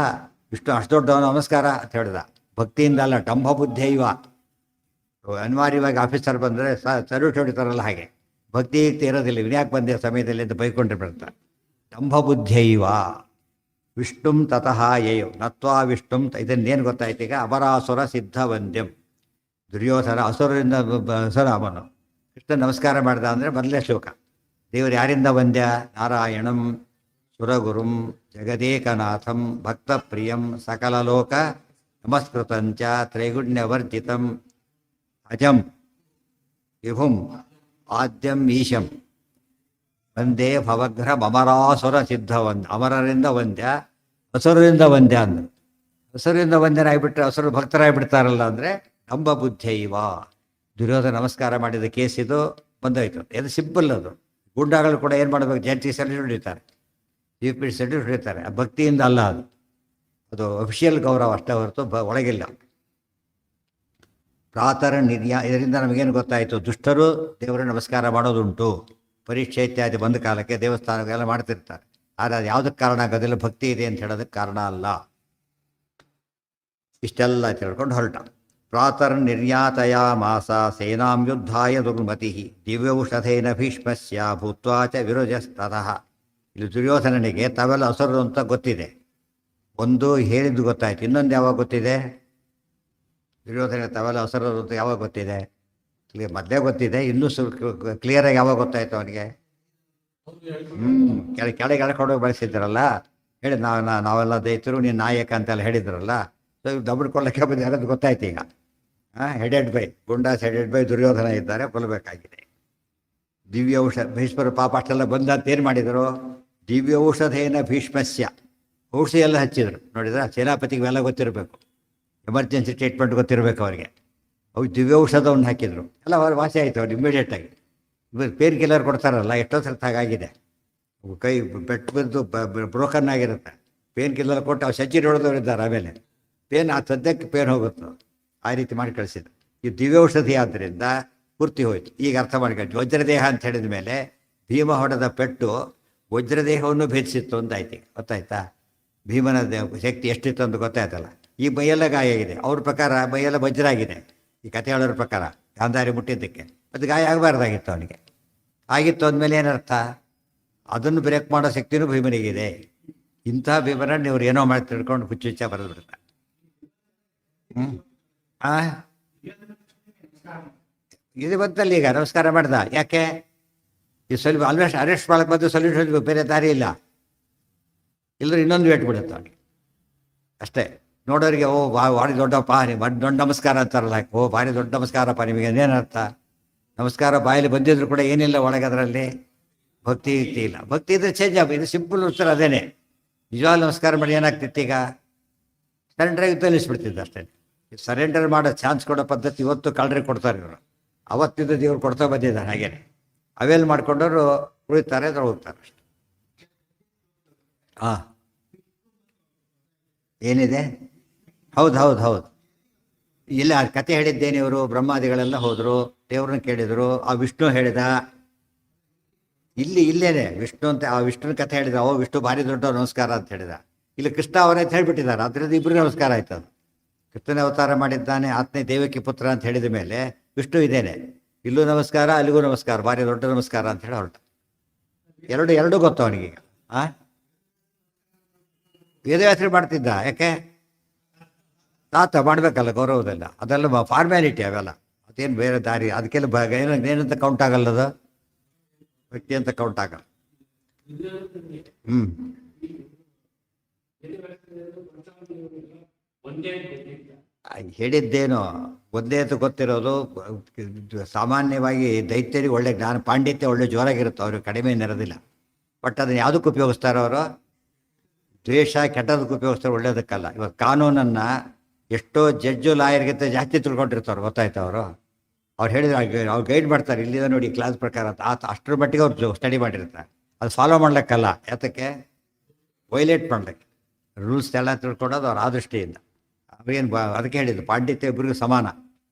ವಿಷ್ಣು ಅಷ್ಟು ದೊಡ್ಡವನು, ನಮಸ್ಕಾರ ಅಂತ ಹೇಳಿದ. ಭಕ್ತಿಯಿಂದ ಅಲ್ಲ, ಡಂಭ ಬುದ್ಧೈವ. ಅನಿವಾರ್ಯವಾಗಿ ಆಫೀಸರ್ ಬಂದರೆ ಸಲ್ಯೂಟ್ ಹೊಡಿತಾರಲ್ಲ ಹಾಗೆ, ಭಕ್ತಿ ಇರೋದಿಲ್ಲ. ವಿನ್ಯಾಕ್ ಬಂದ ಸಮಯದಲ್ಲಿ ಅಂತ ಬೈಕೊಂಡ್ರೆ ಬರ್ತಾರೆ. ಡಂಭ ಬುದ್ಧೈವ ವಿಷ್ಣುಂ ತತಃ ಯಯೌ ನತ್ವಾ ವಿಷ್ಣುಂ. ಇದನ್ನೇನು ಗೊತ್ತಾಯ್ತು ಈಗ, ಅಪರಾಸುರ ಸಿದ್ಧ ವಂದ್ಯಂ. ದುರ್ಯೋಧನ ಅಸುರರಿಂದ ಅಸುರ ಅವನು. ಕೃಷ್ಣ ನಮಸ್ಕಾರ ಮಾಡ್ದ ಅಂದರೆ ಮೊದಲೇ ಶ್ಲೋಕ. ದೇವರು ಯಾರಿಂದ ವಂದ್ಯ? ನಾರಾಯಣಂ ಸುರಗುರುಂ ಜಗದೇಕನಾಥಂ ಭಕ್ತಪ್ರಿಯಂ ಸಕಲಲೋಕ ನಮಸ್ಕೃತಂಚ ತ್ರೈಗುಣ್ಯವರ್ಜಿತಂ ಅಜಂ ವಿಭುಂ ಆದ್ಯಂ ಈಶಂ ವಂದೇ ಭವಗ್ರ ಅಮರಾಸುರ ಸಿದ್ಧ ವಂದ್ಯ. ಅಮರರಿಂದ ವಂದ್ಯ, ಅಸುರರಿಂದ ವಂದ್ಯ ಅಂದ್ರೆ. ಅಸುರರಿಂದ ವಂದ್ಯನಾಗಿಬಿಟ್ರೆ ಅಸುರ ಭಕ್ತರಾಗಿಬಿಡ್ತಾರಲ್ಲ ಅಂದರೆ ಡಂಭ ಬುದ್ಧೈವ. ದುರ್ಯೋಧನ ನಮಸ್ಕಾರ ಮಾಡಿದ ಕೇಸ್ ಇದು ಬಂದೋಯ್ತು. ಇದು ಸಿಂಪಲ್. ಅದು ಗುಂಡಾಗಳು ಕೂಡ ಏನು ಮಾಡಬೇಕು, ಜಂಟಿ ಸೆಲ್ಯೂಟ್ ಹೊಡಿತಾರೆ, ಚೀಫ್ ಮಿನಿಸ್ಟರ್ ಸೆಲ್ಯೂಟ್ ಹೊಡಿತಾರೆ. ಆ ಭಕ್ತಿಯಿಂದ ಅಲ್ಲ, ಅದು ಅಫಿಷಿಯಲ್ ಗೌರವ ಅಷ್ಟೇ ಹೊರತು ಒಳಗಿಲ್ಲ. ಪ್ರಾತರ ನಿರ್ಯಾ. ಇದರಿಂದ ನಮಗೇನು ಗೊತ್ತಾಯಿತು, ದುಷ್ಟರು ದೇವರ ನಮಸ್ಕಾರ ಮಾಡೋದುಂಟು. ಪರೀಕ್ಷೆ ಇತ್ಯಾದಿ ಬಂದ ಕಾಲಕ್ಕೆ ದೇವಸ್ಥಾನಕ್ಕೆಲ್ಲ ಮಾಡ್ತಿರ್ತಾರೆ. ಆದರೆ ಅದು ಯಾವುದಕ್ಕೆ ಕಾರಣ ಆಗೋದಿಲ್ಲ, ಭಕ್ತಿ ಇದೆ ಅಂತ ಹೇಳೋದಕ್ಕೆ ಕಾರಣ ಅಲ್ಲ. ಇಷ್ಟೆಲ್ಲ ತಿಳ್ಕೊಂಡು ಹೊರಟ. ಪ್ರಾತರ್ ನಿರ್ಯಾತಯ ಮಾಸ ಸೇನಾಂ ಯುದ್ಧಾಯ ದುರ್ಮತಿ ದಿವ್ಯೌಷಧೇನ ಭೀಷ್ಮಸ್ಯ ಭೂತ್ವಾ ಚ ವಿರೋಜಸ್ತತಃ. ಇಲ್ಲಿ ದುರ್ಯೋಧನನಿಗೆ ತಾವೆಲ್ಲ ಅಸುರರು ಅಂತ ಗೊತ್ತಿದೆ, ಒಂದು ಹೇಳಿದ್ದು ಗೊತ್ತಾಯ್ತು. ಇನ್ನೊಂದು ಯಾವಾಗ ಗೊತ್ತಿದೆ, ದುರ್ಯೋಧನ ತಾವೆಲ್ಲ ಅಸುರರು ಅಂತ ಯಾವಾಗ ಗೊತ್ತಿದೆ? ಮೊದಲೇ ಗೊತ್ತಿದೆ, ಇನ್ನೂ ಕ್ಲಿಯರಾಗಿ ಯಾವಾಗ ಗೊತ್ತಾಯ್ತು ಅವನಿಗೆ? ಕೆಳಗೆ ಎಳ್ಕೊಂಡೋಗಿ ಬಳಸಿದ್ರಲ್ಲ, ಹೇಳಿ ನಾವೆಲ್ಲ ದೈತರು, ನೀನು ನಾಯಕ ಅಂತೆಲ್ಲ ಹೇಳಿದ್ರಲ್ಲ. ಸೊ ಡಬ್ಬು ಕೊಳ್ಳಕ್ಕೆ ಬಂದು ಯಾರದು ಗೊತ್ತಾಯ್ತು ಈಗ. Headed by goondas, headed by Duryodhana ಇದ್ದಾರೆ, ಕೊಲ್ಲಬೇಕಾಗಿದೆ. ದಿವ್ಯ ಔಷಧ ಭೀಷ್ಮರು ಪಾಪ ಅಷ್ಟೆಲ್ಲ ಬಂದಂತ ಏನು ಮಾಡಿದರು? ದಿವ್ಯ ಔಷಧೇನ ಭೀಷ್ಮಸ್ಯ, ಔಷಧಿ ಎಲ್ಲ ಹಚ್ಚಿದ್ರು. ನೋಡಿದ್ರೆ ಸೇನಾಪತಿಗೆ ಇವೆಲ್ಲ ಗೊತ್ತಿರಬೇಕು, ಎಮರ್ಜೆನ್ಸಿ ಟ್ರೀಟ್ಮೆಂಟ್ ಗೊತ್ತಿರಬೇಕು ಅವರಿಗೆ. ಅವ್ರು ದಿವ್ಯ ಔಷಧವನ್ನು ಹಾಕಿದರು, ಎಲ್ಲ ಅವ್ರು ವಾಸಿ ಆಯಿತು ಅವ್ರು ಇಮಿಡಿಯೇಟಾಗಿ. ಇವರು ಪೇನ್ ಕಿಲ್ಲರ್ ಕೊಡ್ತಾರಲ್ಲ, ಎಷ್ಟೋ ಸರ್ತಿ ಹಾಗಾಗಿದೆ. ಕೈ ಬೆಟ್ಟು ಬಿದ್ದು ಬ್ರೋಕನ್ ಆಗಿರುತ್ತೆ, ಪೇನ್ ಕಿಲ್ಲರ್ ಕೊಟ್ಟು ಅವ್ರು ಸಜ್ಜಿ ಹೊಡೆದವ್ರು ಇದ್ದಾರೆ. ಆಮೇಲೆ ಪೇನ್ ಆ ಸದ್ಯಕ್ಕೆ ಪೇನ್ ಹೋಗುತ್ತೆ, ಆ ರೀತಿ ಮಾಡಿ ಕಳಿಸಿದ್ರು. ಈ ದಿವ್ಯೌಷಧಿ ಆದ್ದರಿಂದ ಪೂರ್ತಿ ಹೋಯ್ತು. ಈಗ ಅರ್ಥ ಮಾಡ್ಕೊಂಡು ವಜ್ರದೇಹ ಅಂತ ಹೇಳಿದ ಮೇಲೆ ಭೀಮ ಹೊಡೆದ ಪೆಟ್ಟು ವಜ್ರದೇಹವನ್ನು ಭೇದಿಸಿತ್ತು ಅಂತ ಆಯ್ತು. ಗೊತ್ತಾಯ್ತಾ? ಭೀಮನ ಶಕ್ತಿ ಎಷ್ಟಿತ್ತು ಅಂತ ಗೊತ್ತಾಯ್ತಲ್ಲ. ಈ ಮೈಯೆಲ್ಲ ಗಾಯ ಆಗಿದೆ, ಅವ್ರ ಪ್ರಕಾರ ಮೈಯೆಲ್ಲ ವಜ್ರ ಆಗಿದೆ. ಈ ಕಥೆ ಹೇಳೋರ ಪ್ರಕಾರ ಗಾಂಧಾರಿ ಮುಟ್ಟಿದ್ದಕ್ಕೆ ಅದು ಗಾಯ ಆಗಬಾರ್ದಾಗಿತ್ತು ಅವನಿಗೆ. ಆಗಿತ್ತು ಅಂದಮೇಲೆ ಏನರ್ಥ? ಅದನ್ನು ಬ್ರೇಕ್ ಮಾಡೋ ಶಕ್ತಿನೂ ಭೀಮನಿಗಿದೆ. ಇಂಥ ಭೀಮನ ನೀವು ಏನೋ ಮಾಡಿ ತಿಳ್ಕೊಂಡು ಹುಚ್ಚುಚ್ಚ ಬರೆದು ಬಿಡ್ತಾರೆ. ಇದು ಬಂತಲ್ಲಿ ಈಗ ನಮಸ್ಕಾರ ಮಾಡ್ದ. ಯಾಕೆ ಈ ಸ್ವಲ್ಪ ಆಲ್ಮೋಸ್ಟ್ ಅರೆಸ್ಟ್ ಮಾಡಕ್ಕೆ ಬಂದು ಸೊಲ್ಯೂಷನ್, ಬೇರೆ ದಾರಿ ಇಲ್ಲ. ಇಲ್ಲದ್ರೆ ಇನ್ನೊಂದು ವೇಟ್ ಬಿಡುತ್ತೆ ಅವನಿಗೆ ಅಷ್ಟೇ. ನೋಡೋರಿಗೆ ಓ ಭಾರಿ ದೊಡ್ಡಪ್ಪ, ದೊಡ್ಡ ನಮಸ್ಕಾರ ಅಂತಾರಲ್ಲ, ಓ ಭಾರಿ ದೊಡ್ಡ ನಮಸ್ಕಾರಪ್ಪ ನಿಮಗೆ, ಅದೇನರ್ಥ? ನಮಸ್ಕಾರ ಬಾಯಲ್ಲಿ ಬಂದಿದ್ರು ಕೂಡ ಏನಿಲ್ಲ ಒಳಗೆ, ಅದರಲ್ಲಿ ಭಕ್ತಿ ಇಲ್ಲ. ಭಕ್ತಿ ಇದ್ರೆ ಚೇಂಜ್ ಆಗ. ಇದು ಸಿಂಪಲ್ ಉತ್ತರ ಅದೇನೆ. ನಿಜವಾಗ್ಲೂ ನಮಸ್ಕಾರ ಮಾಡಿ ಏನಾಗ್ತಿತ್ತು ಈಗ? ಸರೆಂಡರಾಗಿ ತಲ್ಲಿಸ್ಬಿಡ್ತಿದ್ದ ಅಷ್ಟೇ. ಸರೆಂಡರ್ ಮಾಡೋ ಚಾನ್ಸ್ ಕೊಡೋ ಪದ್ಧತಿ ಇವತ್ತು ಕಳ್ಳರಿಗೆ ಕೊಡ್ತಾರೆ ಇವರು. ಅವತ್ತಿದ್ದ ದೇವ್ರು ಕೊಡ್ತಾ ಬಂದಿದ್ದಾರೆ ಹಾಗೇನೆ. ಅವೆಲ್ಲ ಮಾಡ್ಕೊಂಡವರು ಉಳಿತಾರೆ, ಅದ್ರ ಹೋಗ್ತಾರೆ ಅಷ್ಟೆ. ಏನಿದೆ? ಹೌದು ಹೌದು ಹೌದು. ಇಲ್ಲ ಆ ಕತೆ ಹೇಳಿದ್ದೇನೆ. ಇವರು ಬ್ರಹ್ಮಾದಿಗಳೆಲ್ಲ ಹೋದರು, ದೇವ್ರನ್ನ ಕೇಳಿದರು. ಆ ವಿಷ್ಣು ಹೇಳಿದ, ಇಲ್ಲೇನೆ ವಿಷ್ಣು ಅಂತ ಆ ವಿಷ್ಣುನ ಕಥೆ ಹೇಳಿದ. ಓ ವಿಷ್ಣು ಭಾರಿ ದೊಡ್ಡ ನಮಸ್ಕಾರ ಅಂತ ಹೇಳಿದ. ಇಲ್ಲಿ ಕೃಷ್ಣ ಅವರೇ ಅಂತ ಹೇಳಿಬಿಟ್ಟಿದ್ದಾರೆ. ಅದರಿಂದ ಇಬ್ಬರಿಗೆ ನಮಸ್ಕಾರ ಆಯ್ತು. ಅದು ಕೃಷ್ಣನ ಅವತಾರ ಮಾಡಿದ್ದಾನೆ, ಆತ್ಮೇ ದೇವಕಿ ಪುತ್ರ ಅಂತ ಹೇಳಿದ ಮೇಲೆ ವಿಷ್ಣು ಇದ್ದೇನೆ, ಇಲ್ಲೂ ನಮಸ್ಕಾರ ಅಲ್ಲಿಗೂ ನಮಸ್ಕಾರ, ಭಾರಿ ದೊಡ್ಡ ನಮಸ್ಕಾರ ಅಂತ ಹೇಳಿ ಹೊರಟ. ಎರಡು ಗೊತ್ತು ಅವನಿಗೀಗ. ವೇದವ್ಯಾಸರು ಮಾಡ್ತಿದ್ದ. ಯಾಕೆ? ತಾತ ಮಾಡಬೇಕಲ್ಲ ಗೌರವದಲ್ಲ, ಅದೆಲ್ಲ ಫಾರ್ಮ್ಯಾಲಿಟಿ ಅವೆಲ್ಲ. ಅದೇನು ಬೇರೆ ದಾರಿ, ಅದಕ್ಕೆಲ್ಲ ಏನಂತ ಕೌಂಟ್ ಆಗಲ್ಲದು, ವ್ಯಕ್ತಿ ಅಂತ ಕೌಂಟ್ ಆಗಲ್ಲ. ಹೇಳಿದ್ದೇನು ಒಂದೇ ಅಂತ ಗೊತ್ತಿರೋದು. ಸಾಮಾನ್ಯವಾಗಿ ದೈತ್ಯರಿಗೆ ಒಳ್ಳೆ ಜ್ಞಾನ ಪಾಂಡಿತ್ಯ ಒಳ್ಳೆ ಜೋರಾಗಿರುತ್ತೆ, ಅವ್ರಿಗೆ ಕಡಿಮೆ ಇರೋದಿಲ್ಲ. ಬಟ್ ಅದನ್ನು ಯಾವುದಕ್ಕೆ ಉಪಯೋಗಿಸ್ತಾರೋ ಅವರು? ದ್ವೇಷ ಕೆಟ್ಟದಕ್ಕೆ ಉಪಯೋಗಿಸ್ತಾರೆ, ಒಳ್ಳೇದಕ್ಕಲ್ಲ. ಇವಾಗ ಕಾನೂನನ್ನು ಎಷ್ಟೋ ಜಡ್ಜು ಲಾಯರ್ಗಿಂತ ಜಾಸ್ತಿ ತಿಳ್ಕೊಂಡಿರ್ತಾರೆ, ಗೊತ್ತಾಯ್ತು ಅವರು. ಅವ್ರು ಹೇಳಿದ್ರೆ ಅವ್ರು ಗೈಡ್ ಮಾಡ್ತಾರೆ, ಇಲ್ಲಿಂದ ನೋಡಿ ಕ್ಲಾಸ್ ಪ್ರಕಾರ ಅಂತ. ಅಷ್ಟರ ಮಟ್ಟಿಗೆ ಅವ್ರು ಸ್ಟಡಿ ಮಾಡಿರ್ತಾರೆ. ಅದು ಫಾಲೋ ಮಾಡ್ಲಿಕ್ಕಲ್ಲ, ಯಾತಕ್ಕೆ ವೈಲೇಟ್ ಮಾಡ್ಲಿಕ್ಕೆ. ರೂಲ್ಸ್ ಎಲ್ಲ ತಿಳ್ಕೊಳೋದು ಅವ್ರು ಆ ದೃಷ್ಟಿಯಿಂದ. ಅವ್ರೇನು ಅದಕ್ಕೆ ಹೇಳಿದ್ದು ಪಾಂಡಿತ್ಯ ಇಬ್ಬರಿಗೂ ಸಮಾನ.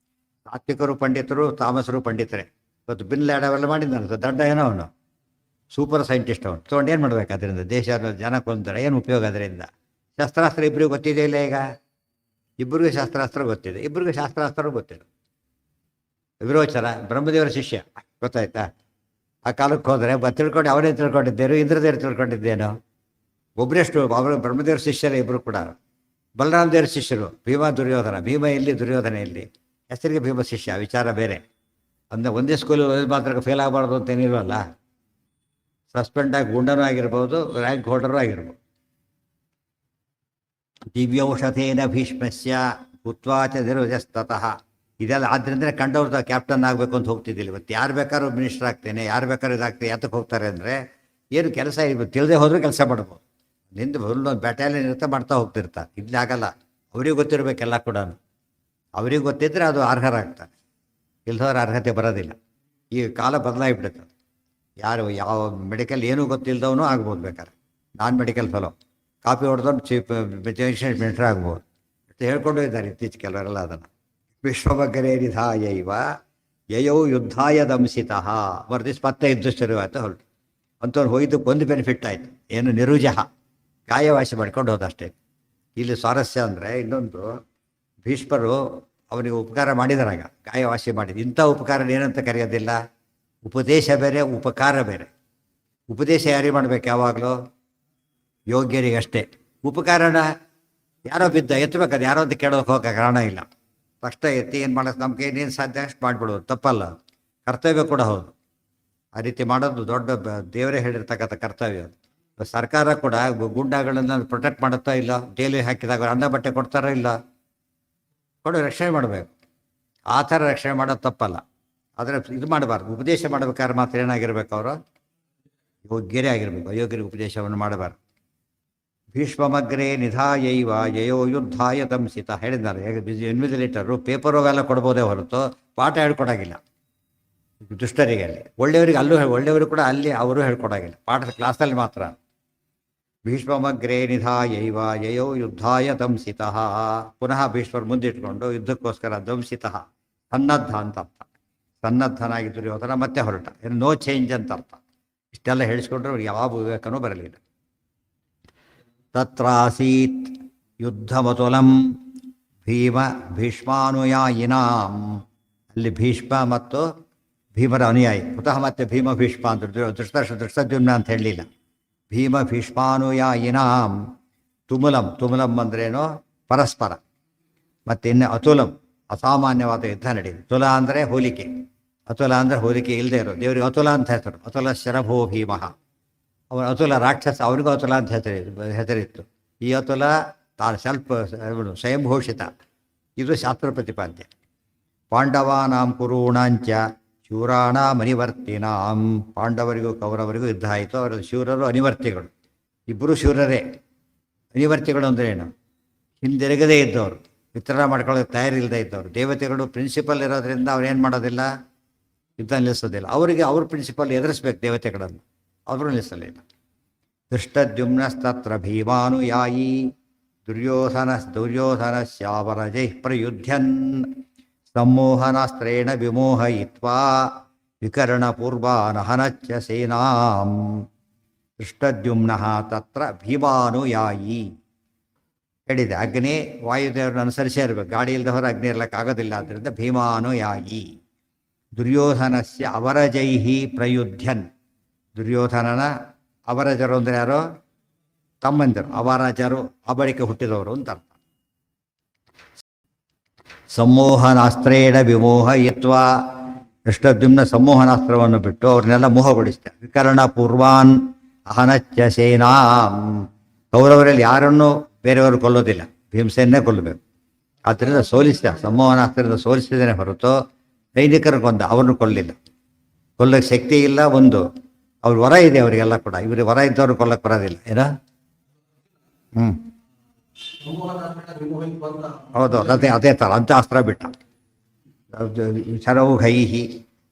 ಸಾತ್ವಿಕರು ಪಂಡಿತರು, ತಾಮಸರು ಪಂಡಿತರೇ. ಇವತ್ತು ಬಿಲ್ ಅವೆಲ್ಲ ಮಾಡಿದ್ದಾನೆ ದಡ್ಡ, ಏನೋ ಅವನು ಸೂಪರ್ ಸೈಂಟಿಸ್ಟ್. ಅವನು ತೊಗೊಂಡು ಏನು ಮಾಡ್ಬೇಕು ಅದರಿಂದ? ದೇಶ ಜನ ಕೊಂತಾರೆ, ಏನು ಉಪಯೋಗ ಅದರಿಂದ? ಶಸ್ತ್ರಾಸ್ತ್ರ ಇಬ್ಬರಿಗೂ ಗೊತ್ತಿದೆ ಇಲ್ಲ ಈಗ? ಇಬ್ಬರಿಗೂ ಶಾಸ್ತ್ರಾಸ್ತ್ರ ಗೊತ್ತಿದೆ, ಇಬ್ಬರಿಗೂ ಶಾಸ್ತ್ರಾಸ್ತ್ರ ಗೊತ್ತಿದೆ. ವಿರೋಚನ ಬ್ರಹ್ಮದೇವರ ಶಿಷ್ಯ, ಗೊತ್ತಾಯ್ತಾ? ಆ ಕಾಲಕ್ಕೆ ಹೋದರೆ ತಿಳ್ಕೊಂಡು ಅವರೇ ತಿಳ್ಕೊಂಡಿದ್ದೇನು, ಇಂದ್ರದೇವರು ತಿಳ್ಕೊಂಡಿದ್ದೇನು? ಒಬ್ಬರಷ್ಟು ಅವರು ಬ್ರಹ್ಮದೇವರ ಶಿಷ್ಯರೇ ಇಬ್ಬರು ಕೂಡ. ಬಲರಾಮ ದೇವರ ಶಿಷ್ಯರು ಭೀಮ ದುರ್ಯೋಧನ. ಭೀಮ ಎಲ್ಲಿ, ದುರ್ಯೋಧನ ಎಲ್ಲಿ? ಹೆಸರಿಗೆ ಭೀಮ ಶಿಷ್ಯ, ವಿಚಾರ ಬೇರೆ. ಅಂದರೆ ಒಂದೇ ಸ್ಕೂಲು ಮಾತ್ರ ಫೇಲ್ ಆಗಬಾರ್ದು ಅಂತೇನಿಲ್ವಲ್ಲ. ಸಸ್ಪೆಂಡ್ ಆಗಿ ಗುಂಡನೂ ಆಗಿರ್ಬೋದು, ರ್ಯಾಂಕ್ ಹೋಲ್ಡರೂ ಆಗಿರ್ಬೋದು. ದಿವ್ಯೌಷಧೇನ ಭೀಷ್ಮಸ್ಯ ಭೂತ್ವಾಚ ನಿರುಜಸ್ತತಃ. ಇದೆಲ್ಲ ಆದ್ದರಿಂದ ಕಂಡವ್ರದ್ದು ಕ್ಯಾಪ್ಟನ್ ಆಗಬೇಕು ಅಂತ ಹೋಗ್ತಿದ್ದಿಲ್ಲ. ಇವತ್ತು ಯಾರು ಬೇಕಾದ್ರೂ ಮಿನಿಸ್ಟರ್ ಆಗ್ತೇನೆ, ಯಾರು ಬೇಕಾದ್ರೂ ಇದಾಗ್ತೇನೆ. ಯಾತಕ್ಕೆ ಹೋಗ್ತಾರೆ ಅಂದರೆ ಏನು ಕೆಲಸ ತಿಳಿದೇ ಹೋದರೂ ಕೆಲಸ ಮಾಡ್ಬೋದು. ನಿಂದು ಒಂದು ಬ್ಯಾಟಾಲಿಯನ್ ಇರ್ತಾ ಮಾಡ್ತಾ ಹೋಗ್ತಿರ್ತಾರೆ. ಇಲ್ಲಿ ಆಗಲ್ಲ, ಅವ್ರಿಗೆ ಗೊತ್ತಿರಬೇಕೆಲ್ಲ ಕೂಡ. ಅವ್ರಿಗೆ ಗೊತ್ತಿದ್ದರೆ ಅದು ಅರ್ಹರಾಗ್ತಾರೆ, ಇಲ್ದವ್ರ ಅರ್ಹತೆ ಬರೋದಿಲ್ಲ. ಈ ಕಾಲ ಬದಲಾಗಿಬಿಡುತ್ತೆ. ಯಾರು ಯಾವ ಮೆಡಿಕಲ್ ಏನೂ ಗೊತ್ತಿಲ್ಲದವನು ಆಗ್ಬೋದು ಬೇಕಾದ್ರೆ. ನಾನ್ ಮೆಡಿಕಲ್ ಫೆಲೋ ಕಾಪಿ ಹೊಡೆದವ್ನು ಚೀಫ್ ಮಿನಿಸ್ಟರ್ ಆಗ್ಬೋದು ಅಂತ ಹೇಳ್ಕೊಂಡು ಇದ್ದಾರೆ ಇತ್ತೀಚೆಗೆ ಕೆಲವರೆಲ್ಲ. ಅದನ್ನು ವಿಶ್ವಭಗ್ಗರೇ ನಿಧಾಯ ಇವ ಯಯೌ ಯುದ್ಧಾಯ ದಂಸಿತಃ ವರ್ದಿಸ್ ಮತ್ತೆ ಯುದ್ಧ ಶುರುವಾಯಿತು. ಹೊರಟು ಅಂಥವ್ರು ಹೋಗಿದ್ದಕ್ಕೆ ಒಂದು ಬೆನಿಫಿಟ್ ಆಯಿತು, ಏನು ನಿರುಜಹ, ಗಾಯವಾಸಿ ಮಾಡ್ಕೊಂಡು ಹೋದಷ್ಟೇ. ಇಲ್ಲಿ ಸ್ವಾರಸ್ಯ ಅಂದರೆ ಇನ್ನೊಂದು, ಭೀಷ್ಮರು ಅವನಿಗೆ ಉಪಕಾರ ಮಾಡಿದರಾಗ ಗಾಯವಾಸಿ ಮಾಡಿದ. ಇಂಥ ಉಪಕಾರ ಏನಂತ ಕರೆಯೋದಿಲ್ಲ. ಉಪದೇಶ ಬೇರೆ, ಉಪಕಾರ ಬೇರೆ. ಉಪದೇಶ ಯಾರಿಗೆ ಮಾಡಬೇಕು? ಯಾವಾಗಲೂ ಯೋಗ್ಯರಿಗೆ ಅಷ್ಟೇ. ಉಪಕಾರನ ಯಾರೋ ಬಿದ್ದ ಎತ್ತಬೇಕಾದ್ರೆ ಯಾರೋ ಅಂತ ಕೇಳೋಕೆ ಹೋಗೋ ಕಾರಣ ಇಲ್ಲ. ಕಷ್ಟ ಎತ್ತಿ ಏನು ಮಾಡೋದು, ನಮ್ಗೆ ಏನೇನು ಸಾಧ್ಯ ಅಷ್ಟು ಮಾಡಿಬಿಡೋದು ತಪ್ಪಲ್ಲ, ಕರ್ತವ್ಯ ಕೂಡ ಹೌದು. ಆ ರೀತಿ ಮಾಡೋದು ದೊಡ್ಡ ದೇವರೇ ಹೇಳಿರ್ತಕ್ಕಂಥ ಕರ್ತವ್ಯ. ಸರ್ಕಾರ ಕೂಡ ಗುಂಡಾಗಳನ್ನು ಪ್ರೊಟೆಕ್ಟ್ ಮಾಡುತ್ತಾ ಇಲ್ಲ. ಜೈಲು ಹಾಕಿದಾಗ ಅನ್ನ ಬಟ್ಟೆ ಕೊಡ್ತಾರೋ ಇಲ್ಲ, ಕೊಡು, ರಕ್ಷಣೆ ಮಾಡಬೇಕು. ಆ ಥರ ರಕ್ಷಣೆ ಮಾಡೋದು ತಪ್ಪಲ್ಲ. ಆದರೆ ಇದು ಮಾಡಬಾರ್ದು. ಉಪದೇಶ ಮಾಡಬೇಕಾದ್ರೆ ಮಾತ್ರ ಏನಾಗಿರ್ಬೇಕು, ಅವರು ಯೋಗ್ಯರೇ ಆಗಿರ್ಬೇಕು, ಅಯೋಗ್ಯರಿಗೆ ಉಪದೇಶವನ್ನು ಮಾಡಬಾರ್ದು. ಭೀಷ್ಮಗ್ರೇ ನಿಧಾಯೈವ ಯಯೋ ಯುದ್ಧಾಯ ದಂಸಿತ ಹೇಳಿದ್ದಾರೆ. ಇನ್ವಿಜಿಲೇಟರು ಪೇಪರ್ ಅವೆಲ್ಲ ಕೊಡ್ಬೋದೇ ಹೊರತು ಪಾಠ ಹೇಳ್ಕೊಡಾಗಿಲ್ಲ ದುಷ್ಟರಿಗೆ. ಅಲ್ಲಿ ಒಳ್ಳೆಯವರಿಗೆ ಅಲ್ಲೂ ಒಳ್ಳೆಯವರು ಕೂಡ ಅಲ್ಲಿ ಅವರು ಹೇಳ್ಕೊಡಾಗಿಲ್ಲ, ಪಾಠದ ಕ್ಲಾಸಲ್ಲಿ ಮಾತ್ರ. ಭೀಷ್ಮಗ್ರೇ ನಿಧಾಯೈವ ಯಯೋ ಯುದ್ಧಾಯ ದಂಸಿತಃ. ಪುನಃ ಭೀಷ್ಮರು ಮುಂದಿಟ್ಕೊಂಡು ಯುದ್ಧಕ್ಕೋಸ್ಕರ ದಂಸಿತಃ, ಸನ್ನದ್ಧ ಅಂತ ಅರ್ಥ. ಸನ್ನದ್ಧನಾಗಿ ದುರ್ಯೋಧನ ಮತ್ತೆ ಹೊರಟ, ಏನು ನೋ ಚೇಂಜ್ ಅಂತ ಅರ್ಥ. ಇಷ್ಟೆಲ್ಲ ಹೇಳಿಸ್ಕೊಂಡ್ರೆ ಅವ್ರಿಗೆ ಯಾವ ವಿವೇಕನೂ ಬರಲಿಲ್ಲ. ತತ್ರಾಸೀತ್ ಯುದ್ಧಮತುಲಂ ಭೀಷ್ಮಾನುಯಾಯಿನಾಂ. ಅಲ್ಲಿ ಭೀಷ್ಮ ಮತ್ತು ಭೀಮರ ಅನುಯಾಯಿ. ಕುತಃ ಮತ್ತೆ ಭೀಮ ಭೀಷ್ಮ ಅಂತ ದೃಷ್ಟದ್ಯುಮ್ನ ಅಂತ ಹೇಳಲಿಲ್ಲ. ಭೀಮ ಭೀಷ್ಮಾನುಯಾಯಿನಾಂ. ತುಮುಲಂ ಅಂದ್ರೇನೋ ಪರಸ್ಪರ. ಮತ್ತು ಇನ್ನು ಅತುಲಂ, ಅಸಾಮಾನ್ಯವಾದ ಯುದ್ಧ ನಡೆಯಿತು. ತುಲ ಅಂದರೆ ಹೋಲಿಕೆ, ಅತುಲ ಅಂದರೆ ಹೋಲಿಕೆ ಇಲ್ಲದೆ ಇರೋ. ದೇವರಿಗೆ ಅತುಲ ಅಂತ ಹೆಸರು. ಅತುಲ ಶರಭೋ ಭೀಮಃ. ಅವನು ಅತುಲ ರಾಕ್ಷಸ, ಅವನಿಗೂ ಅತುಲ ಅಂತ ಹೆಸರಿತ್ತು. ಈ ಅತುಲ ತಾನು ಸ್ವಲ್ಪ ಸ್ವಯಂಘೋಷಿತ. ಇದು ಶಾಸ್ತ್ರ ಪ್ರತಿಪಾದ್ಯ. ಪಾಂಡವಾನಾಂ ಕುರುಣಾಂಚ ಶೂರಾಣಾಂ ಅನಿವರ್ತಿನಾಂ. ಪಾಂಡವರಿಗೂ ಕೌರವರಿಗೂ ಯುದ್ಧ ಆಯಿತು. ಅವರಲ್ಲಿ ಶೂರರು ಅನಿವರ್ತಿಗಳು, ಇಬ್ಬರು ಶೂರರೇ. ಅನಿವರ್ತಿಗಳು ಅಂದರೆ ಏನು? ಹಿಂದಿರುಗದೇ ಇದ್ದವರು, ವಿತರಣೆ ಮಾಡ್ಕೊಳ್ಳೋಕೆ ತಯಾರಿಲ್ಲದೆ ಇದ್ದವರು. ದೇವತೆಗಳು ಪ್ರಿನ್ಸಿಪಲ್ ಇರೋದ್ರಿಂದ ಅವ್ರೇನು ಮಾಡೋದಿಲ್ಲ, ಯುದ್ಧ ನಿಲ್ಲಿಸೋದಿಲ್ಲ. ಅವರಿಗೆ ಅವ್ರ ಪ್ರಿನ್ಸಿಪಲ್ ಎದುರಿಸ್ಬೇಕು ದೇವತೆಗಳನ್ನು, ಅವರು ನಿಲ್ಲಿಸಲಿಲ್ಲ. ದೃಷ್ಟದ್ಯುಮ್ನಸ್ತತ್ರ ಭೀಮಾನುಯಾಯಿ ದುರ್ಯೋಧನಸ್ಯಾವರಜೈ ಪ್ರಯುಧ್ಯನ್ ಸಮ್ಮೋಹನಾಸ್ತ್ರೇಣ ವಿಮೋಹಯಿತ್ವಾ ವಿಕರ್ಣಪೂರ್ವಾನಹನಚ್ಚ ಸೇನಾಂ. ದೃಷ್ಟದ್ಯುಮ್ನಃ ತತ್ರ ಭೀಮಾನುಯಾಯಿ ಹೇಳಿದೆ. ಅಗ್ನಿ ವಾಯುದೇವರನ್ನು ಅನುಸರಿಸೇ ಇರಬೇಕು, ಗಾಡಿ ಇಲ್ಲದವರ ಅಗ್ನಿ ಇರಲಿಕ್ಕಾಗೋದಿಲ್ಲ. ಆದ್ದರಿಂದ ಭೀಮಾನುಯಾಯಿ. ದುರ್ಯೋಧನಸ್ಯ ಅವರಜೈಹಿ ಪ್ರಯುಧ್ಯನ್. ದುರ್ಯೋಧನನ ಅವರಜರು ಅಂದರೆ ಯಾರೋ ತಮ್ಮಂದಿರು, ಅವರಜರು ಅಬಳಿಕೆ ಹುಟ್ಟಿದವರು ಅಂತ ಅರ್ಥ. ಸಮ್ಮೋಹನಾಸ್ತ್ರೇಣ ವಿಮೋಹಯಿತ್ವ. ದೃಷ್ಟದ್ಯುಮ್ನ ಸಂಮೋಹನಾಸ್ತ್ರವನ್ನು ಬಿಟ್ಟು ಅವ್ರನ್ನೆಲ್ಲ ಮೋಹಗೊಳಿಸ್ತಾರೆ. ವಿಕರ್ಣ ಪೂರ್ವಾನ್ ಅಹನಚ್ಚ ಸೇನಾಂ. ಕೌರವರಲ್ಲಿ ಯಾರನ್ನೂ ಬೇರೆಯವರು ಕೊಲ್ಲೋದಿಲ್ಲ, ಭೀಮಸೇನೇ ಕೊಲ್ಲಬೇಕು. ಆದ್ದರಿಂದ ಸೋಲಿಸಿದ, ಸಂಮೋಹನಾಸ್ತ್ರದಿಂದ ಸೋಲಿಸಿದೇನೆ ಹೊರತು ಸೈನಿಕರು ಕೊಂದ, ಅವ್ರನ್ನು ಕೊಲ್ಲಿಲ್ಲ. ಕೊಲ್ಲಕ್ಕೆ ಶಕ್ತಿ ಇಲ್ಲ. ಒಂದು ಅವ್ರ ವರ ಇದೆ ಅವರಿಗೆಲ್ಲ ಕೂಡ. ಇವ್ರಿಗೆ ವರ ಇದ್ದವ್ರು ಕೊಲ್ಲಕ್ಕೆ ಬರೋದಿಲ್ಲ. ಏನೋ ಹೌದು, ಅದೇ ಥರ ಅಂತ ಅಸ್ತ್ರ ಬಿಟ್ಟ. ಶರೌಘೈ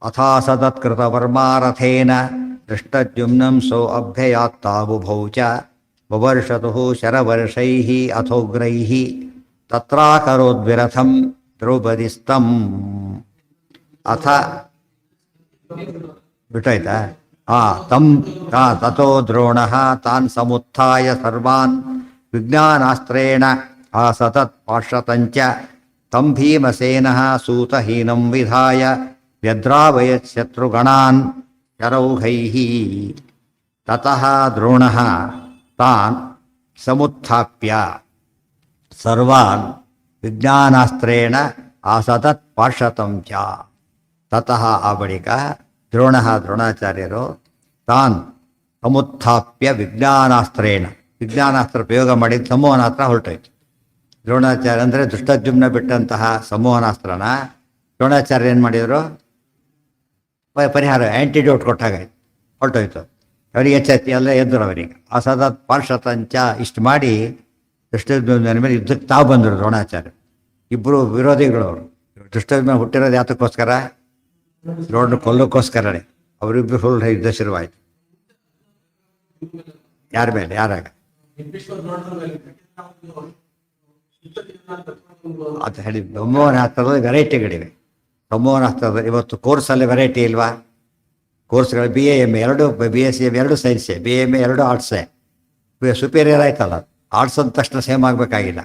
ಅಥಾಸದತ್ಕೃತ ವರ್ಮಾರಥೇನ ದೃಷ್ಟದ್ಯುಮ್ನಂ ಸೋ ಅಭ್ಯಯಾತ್ತಾಬುಭೌ ಚ ಬವರ್ಷತು ಶರವರ್ಷೈ ಅಥೋಗ್ರೈ ತತ್ರಾಕರೋದ್ವಿರಥಂ ದ್ರೌಪದಿಸ್ತಂ. ಅಥ ಬಿಟ್ಟಾಯ್ತಾ? ತಂ ತಥೋ ದ್ರೋಣಃ ತಾನ್ ಸಮುತ್ಥಾಯ ಸರ್ವಾನ್ ವಿಜ್ಞಾನಾಸ್ತ್ರೇಣ ಆಸತತ್ ಪಾರ್ಷತಂಚ ತಂ ಭೀಮಸೇನಃ ಸೂತಹೀನಂ ವಿಧಾಯ ವ್ಯದ್ರಾವಯತ್ ಶತ್ರುಗಣಾನ್ ಶರೌಘೈಃ. ತತಃ ದ್ರೋಣಃ ತಾನ್ ಸಮುತ್ಥಾಪ್ಯ ಸರ್ವಾನ್ ವಿಜ್ಞಾನಾಸ್ತ್ರೇಣ ಆಸತತ್ ಪಾರ್ಷತಂ ಚ. ತತಃ ಆ ಬಳಿಕ ದ್ರೋಣಾಚಾರ್ಯರು ತಾನ್ ಸಮುತ್ಥಾಪ್ಯ ವಿಜ್ಞಾನಾಸ್ತ್ರೇಣ, ವಿಜ್ಞಾನಾಸ್ತ್ರ ಪ್ರಯೋಗ ಮಾಡಿದ ಸಂಮೋಹನಾಸ್ತ್ರ ಹೊರಟೋಯ್ತು. ದ್ರೋಣಾಚಾರ್ಯ ಅಂದರೆ ದುಷ್ಟದ್ಯುಮ್ನ ಬಿಟ್ಟಂತಹ ಸಂಮೋಹನಾಸ್ತ್ರನ ದ್ರೋಣಾಚಾರ್ಯ ಏನು ಮಾಡಿದರು? ಪರಿಹಾರ ಆ್ಯಂಟಿಡೋಟ್ ಕೊಟ್ಟಾಗಾಯ್ತು, ಹೊರಟೋಯ್ತು. ಅವರಿಗೆ ಎಚ್ಚೆತ್ತಿ ಎಲ್ಲ ಎದ್ದರು. ಅವರಿಗೆ ಅಸದತ್ ಪಾರ್ಷತಂಚ ಇಷ್ಟು ಮಾಡಿ ದುಷ್ಟದ್ಯುಮ್ನ ಮೇಲೆ ಯುದ್ಧಕ್ಕೆ ತಾವು ಬಂದರು ದ್ರೋಣಾಚಾರ್ಯ. ಇಬ್ಬರು ವಿರೋಧಿಗಳು ಅವರು. ದುಷ್ಟದ್ಯುಮ್ನ ಹುಟ್ಟಿರೋದು ಯಾತಕ್ಕೋಸ್ಕರ? ದ್ರೋಣ ಕೊಲ್ಲೋಕ್ಕೋಸ್ಕರನೇ. ಅವರಿಬ್ಬರು ಫುಲ್ ಯುದ್ಧ ಶುರುವಾಯಿತು. ಯಾರ ಮೇಲೆ? ಯಾರಾಗ? ಅದು ಹೇಳಿ ಸಂಮೋಹನಾಸ್ತ್ರದ ವೆರೈಟಿಗಳಿವೆ. ಸಂಮೋಹನಾಸ್ತ್ರದ ಇವತ್ತು ಕೋರ್ಸಲ್ಲಿ ವೆರೈಟಿ ಇಲ್ವಾ? ಕೋರ್ಸ್ಗಳು BA MA ಎರಡು, BSc ಎರಡು ಸೈನ್ಸೇ, BA MA ಎರಡು ಆರ್ಟ್ಸೇ. ಸುಪೀರಿಯರ್ ಆಯ್ತಲ್ಲ, ಆರ್ಟ್ಸ್ ಅಂದ ತಕ್ಷಣ ಸೇಮ್ ಆಗಬೇಕಾಗಿಲ್ಲ.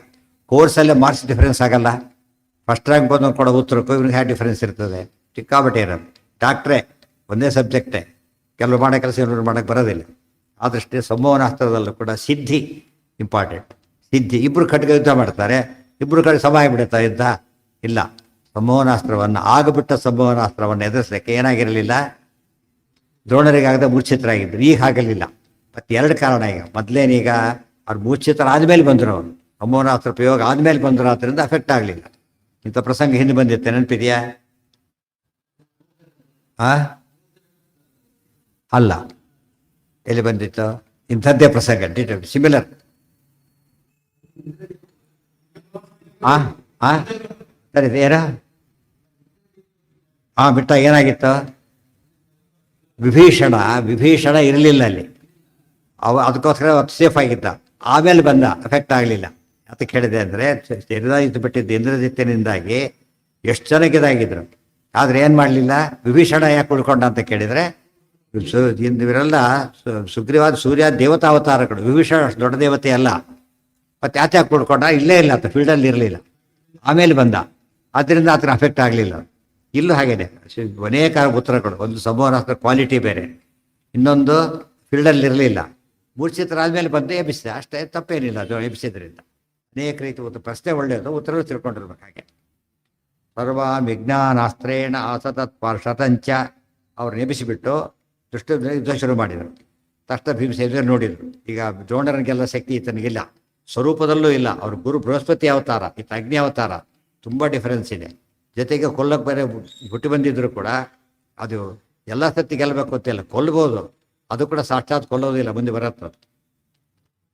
ಕೋರ್ಸಲ್ಲೇ ಮಾರ್ಕ್ಸ್ ಡಿಫ್ರೆನ್ಸ್ ಆಗಲ್ಲ. ಫಸ್ಟ್ ರ್ಯಾಂಕ್ ಬಂದು ಕೊಡೋ ಉತ್ತರಕ್ಕೂ ಇವ್ರಿಗೆ ಹ್ಯಾ ಡಿಫ್ರೆನ್ಸ್ ಇರ್ತದೆ. ಸಿಕ್ಕಾಬಟ್ಟೆ ಇರೋದು. ಡಾಕ್ಟ್ರೇ ಒಂದೇ ಸಬ್ಜೆಕ್ಟೇ, ಕೆಲವು ಮಾಡೋ ಕೆಲಸ ಇನ್ನೊಂದು ಮಾಡೋಕ್ಕೆ ಬರೋದಿಲ್ಲ. ಆದಷ್ಟೇ ಸಂಮೋಹನಾಸ್ತ್ರದಲ್ಲೂ ಕೂಡ ಸಿದ್ಧಿ ಇಂಪಾರ್ಟೆಂಟ್. ಸಿದ್ಧಿ. ಇಬ್ಬರು ಖಡ್ಗ ಯುದ್ಧ ಮಾಡ್ತಾರೆ, ಇಬ್ಬರು ಕಡೆ ಸಮ ಆಗಿಬಿಡುತ್ತಾ ಯುದ್ಧ? ಇಲ್ಲ. ಸಂಮೋಹನಾಸ್ತ್ರವನ್ನು ಆಗಬಿಟ್ಟ ಸಂಮೋಹನಾಸ್ತ್ರವನ್ನು ಎದುರಿಸಲಿಕ್ಕೆ ಏನಾಗಿರಲಿಲ್ಲ? ದ್ರೋಣರಿಗಾಗದೆ ಮೂರ್ಛಿತರಾಗಿದ್ದರು. ಈಗ ಆಗಲಿಲ್ಲ. ಮತ್ತು ಎರಡು ಕಾರಣ. ಈಗ ಮೊದಲೇನೀಗ ಅವ್ರು ಮೂರ್ಛಿತರಾದಮೇಲೆ ಬಂದರು. ಅವರು ಸಂಮೋಹನಾಸ್ತ್ರ ಪ್ರಯೋಗ ಆದಮೇಲೆ ಬಂದರು, ಆದ್ದರಿಂದ ಅಫೆಕ್ಟ್ ಆಗಲಿಲ್ಲ. ಇಂಥ ಪ್ರಸಂಗ ಹಿಂದೆ ಬಂದಿತ್ತೆ, ನೆನಪಿದೆಯಾ? ಅಲ್ಲ, ಎಲ್ಲಿ ಬಂದಿತ್ತು? ಇಂಥದ್ದೇ ಪ್ರಸಂಗ, ಡೀಟೇಲ್ ಸಿಮಿಲರ್. ಸರಿ, ಏನ ಬಿಟ್ಟ ಏನಾಗಿತ್ತು? ವಿಭೀಷಣ ಇರಲಿಲ್ಲ ಅಲ್ಲಿ. ಅದಕ್ಕೋಸ್ಕರ ಸೇಫ್ ಆಗಿದ್ದ. ಆಮೇಲೆ ಬಂದ, ಎಫೆಕ್ಟ್ ಆಗಲಿಲ್ಲ. ಅದಕ್ಕೆ ಹೇಳಿದೆ ಅಂದರೆ ಇಂದ್ರಜಿತ್ ಬಿಟ್ಟಿದ್ದು ಇಂದ್ರಜಿತ್ತಿನಿಂದಾಗಿ ಎಷ್ಟು ಜನಕ್ಕೆ ಇದಾಗಿದ್ರು. ಆದರೆ ಏನು ಮಾಡಲಿಲ್ಲ? ವಿಭೀಷಣ ಯಾಕೆ ಉಳ್ಕೊಂಡ ಅಂತ ಕೇಳಿದರೆ, ಇವರೆಲ್ಲ ಸುಗ್ರೀವಾದ ಸೂರ್ಯ ದೇವತಾವತಾರಗಳು. ವಿಭೀಷಣ ಅಷ್ಟು ದೊಡ್ಡ ದೇವತೆ ಅಲ್ಲ. ಮತ್ತು ಯಾಕೆ ಉಳ್ಕೊಂಡ? ಇಲ್ಲೇ ಇಲ್ಲ, ಅಂತ ಫೀಲ್ಡಲ್ಲಿ ಇರಲಿಲ್ಲ. ಆಮೇಲೆ ಬಂದ, ಆದ್ದರಿಂದ ಆತನ ಅಫೆಕ್ಟ್ ಆಗಲಿಲ್ಲ. ಇಲ್ಲೂ ಹಾಗೇನೆ ಅನೇಕ ಉತ್ತರಗಳು. ಒಂದು ಸಂಮೋಹನಾಸ್ತ್ರ ಕ್ವಾಲಿಟಿ ಬೇರೆ, ಇನ್ನೊಂದು ಫೀಲ್ಡಲ್ಲಿ ಇರಲಿಲ್ಲ. ಮೂರ್ಛಿತರಾದ್ಮೇಲೆ ಬಂದು ಎಬ್ಬಿಸಿದೆ, ಅಷ್ಟೇ, ತಪ್ಪೇನಿಲ್ಲ ಅದು ಎಬ್ಬಿಸಿದ್ರಿಂದ. ಅನೇಕ ರೀತಿ ಪ್ರಶ್ನೆ ಒಳ್ಳೆಯದು, ಉತ್ತರಗಳು ತಿಳ್ಕೊಂಡಿರ್ಬೇಕು. ಹಾಗೆ ಸರ್ವಾನ್ ವಿಜ್ಞಾನಾಸ್ತ್ರೇಣ ಆಸತತ್ ಪಾರ್ಷತಂಚ. ಅವ್ರನ್ನ ಎಬ್ಬಿಸಿಬಿಟ್ಟು ಯುದ್ಧ ಶುರು ಮಾಡಿದರು. ತಕ್ಷಣ ಭೀಮಸೇನ ನೋಡಿದರು. ಈಗ ದ್ರೋಣರಿಗೆಲ್ಲ ಶಕ್ತಿ ಈತನಿಗಿಲ್ಲ, ಸ್ವರೂಪದಲ್ಲೂ ಇಲ್ಲ. ಅವ್ರ ಗುರು ಬೃಹಸ್ಪತಿ ಅವತಾರ, ಈತ ಅಗ್ನಿ ಅವತಾರ. ತುಂಬ ಡಿಫರೆನ್ಸ್ ಇದೆ. ಜೊತೆಗೆ ಕೊಲ್ಲಕ್ಕೆ ಬೇರೆ ಹುಟ್ಟಿ ಬಂದಿದ್ರು ಕೂಡ ಅದು ಎಲ್ಲ ಸತಿ ಗೆಲ್ಲಬೇಕು ಅಂತಿಲ್ಲ, ಕೊಲ್ಬೋದು. ಅದು ಕೂಡ ಸಾಕ್ಷಾತ್ ಕೊಲ್ಲೋದಿಲ್ಲ, ಮುಂದೆ ಬರುತ್ತೆ.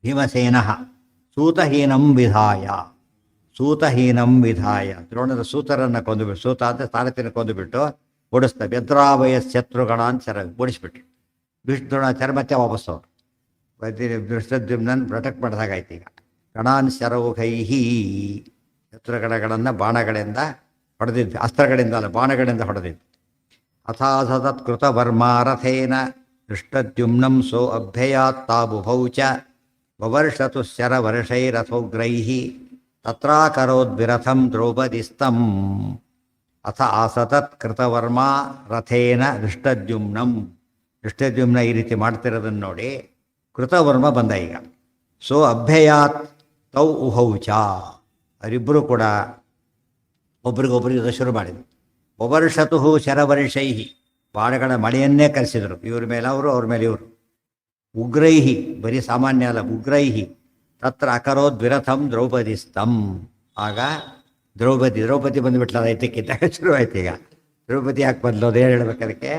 ಭೀಮಸೇನ ಸೂತಹೀನಂ ವಿಧಾಯ ದ್ರೋಣದ ಸೂತರನ್ನು ಕೊಂದುಬಿಟ್ಟು, ಸೂತ ಅಂತ ಸಾರಥಿನ ಕೊಂದುಬಿಟ್ಟು ಓಡಿಸ್ತಾ ವ್ಯದ್ರಾವಯ ಶತ್ರುಗಣಾನ್ ಓಡಿಸ್ಬಿಟ್ರು. ದ್ರೋಣಾಚಾರ್ಯ ಮತ್ತೆ ವಾಪಸ್ ಅವರು ದೃಷ್ಟದ್ಯುಮ್ನನ್ನು ಪ್ರೊಟೆಕ್ಟ್ ಮಾಡಿದಾಗಾಯ್ತು. ಈಗ ಗಣಾನ್ ಶರೌಘೈಹಿ, ಶತ್ರುಗಣಗಳನ್ನು ಬಾಣಗಳಿಂದ ಹೊಡೆದಿದ್ದು, ಅಸ್ತ್ರಗಳಿಂದ ಅಲ್ಲ, ಬಾಣಗಳಿಂದ ಹೊಡೆದಿದ್ದು. ಅಥಾಸತತ್ ಕೃತ ವರ್ಮಾರಥೇನ ದೃಷ್ಟದ್ಯುಮ್ನಂ ಸೋ ಅಭ್ಯಯಾತ್ತಾಬುಭೌ ಚ ವವರ್ಷತು ಶರವರ್ಷೈರಥೋಗ್ರೈಃ ತತ್ರಾಕರೋದ್ವಿರಥಂ ದ್ರೌಪದಿಸ್ತಂ. ಅಥ ಆಸತತ್ ಕೃತವರ್ಮಾ ರಥೇನ ದೃಷ್ಟದ್ಯುಮ್ನ ಈ ರೀತಿ ಮಾಡ್ತಿರೋದನ್ನು ನೋಡಿ ಕೃತವರ್ಮ ಬಂದ. ಈಗ ಸೋ ಅಭ್ಯಯಾತ್ ತೌ ಉಹೌ ಚ, ಅವರಿಬ್ಬರು ಕೂಡ ಒಬ್ರಿಗೊಬ್ರಿಗೆ ಯುದ್ಧ ಶುರು ಮಾಡಿದರು. ವವರ್ಷತು ಶರವರ್ಷೈಹಿ, ಬಾಣಗಳ ಮಳೆಯನ್ನೇ ಕರೆಸಿದರು. ಇವ್ರ ಮೇಲೆ ಅವರು, ಅವ್ರ ಮೇಲೆ ಇವರು. ಉಗ್ರೈಹಿ, ಬರೀ ಸಾಮಾನ್ಯ ಅಲ್ಲ, ಉಗ್ರೈಹಿ ತತ್ರ ಅಕರೋದ್ವಿರಥಂ ದ್ರೌಪದಿಸ್ತಂ. ಆಗ ದ್ರೌಪದಿ ಬಂದುಬಿಟ್ಲದ ಇದಕ್ಕಿದ್ದಾಗ ಶುರುವಾಯ್ತು. ಈಗ ದ್ರೌಪದಿ ಯಾಕೆ ಬಂದ್ಲು ಅದೇ ಹೇಳ್ಬೇಕು. ಅದಕ್ಕೆ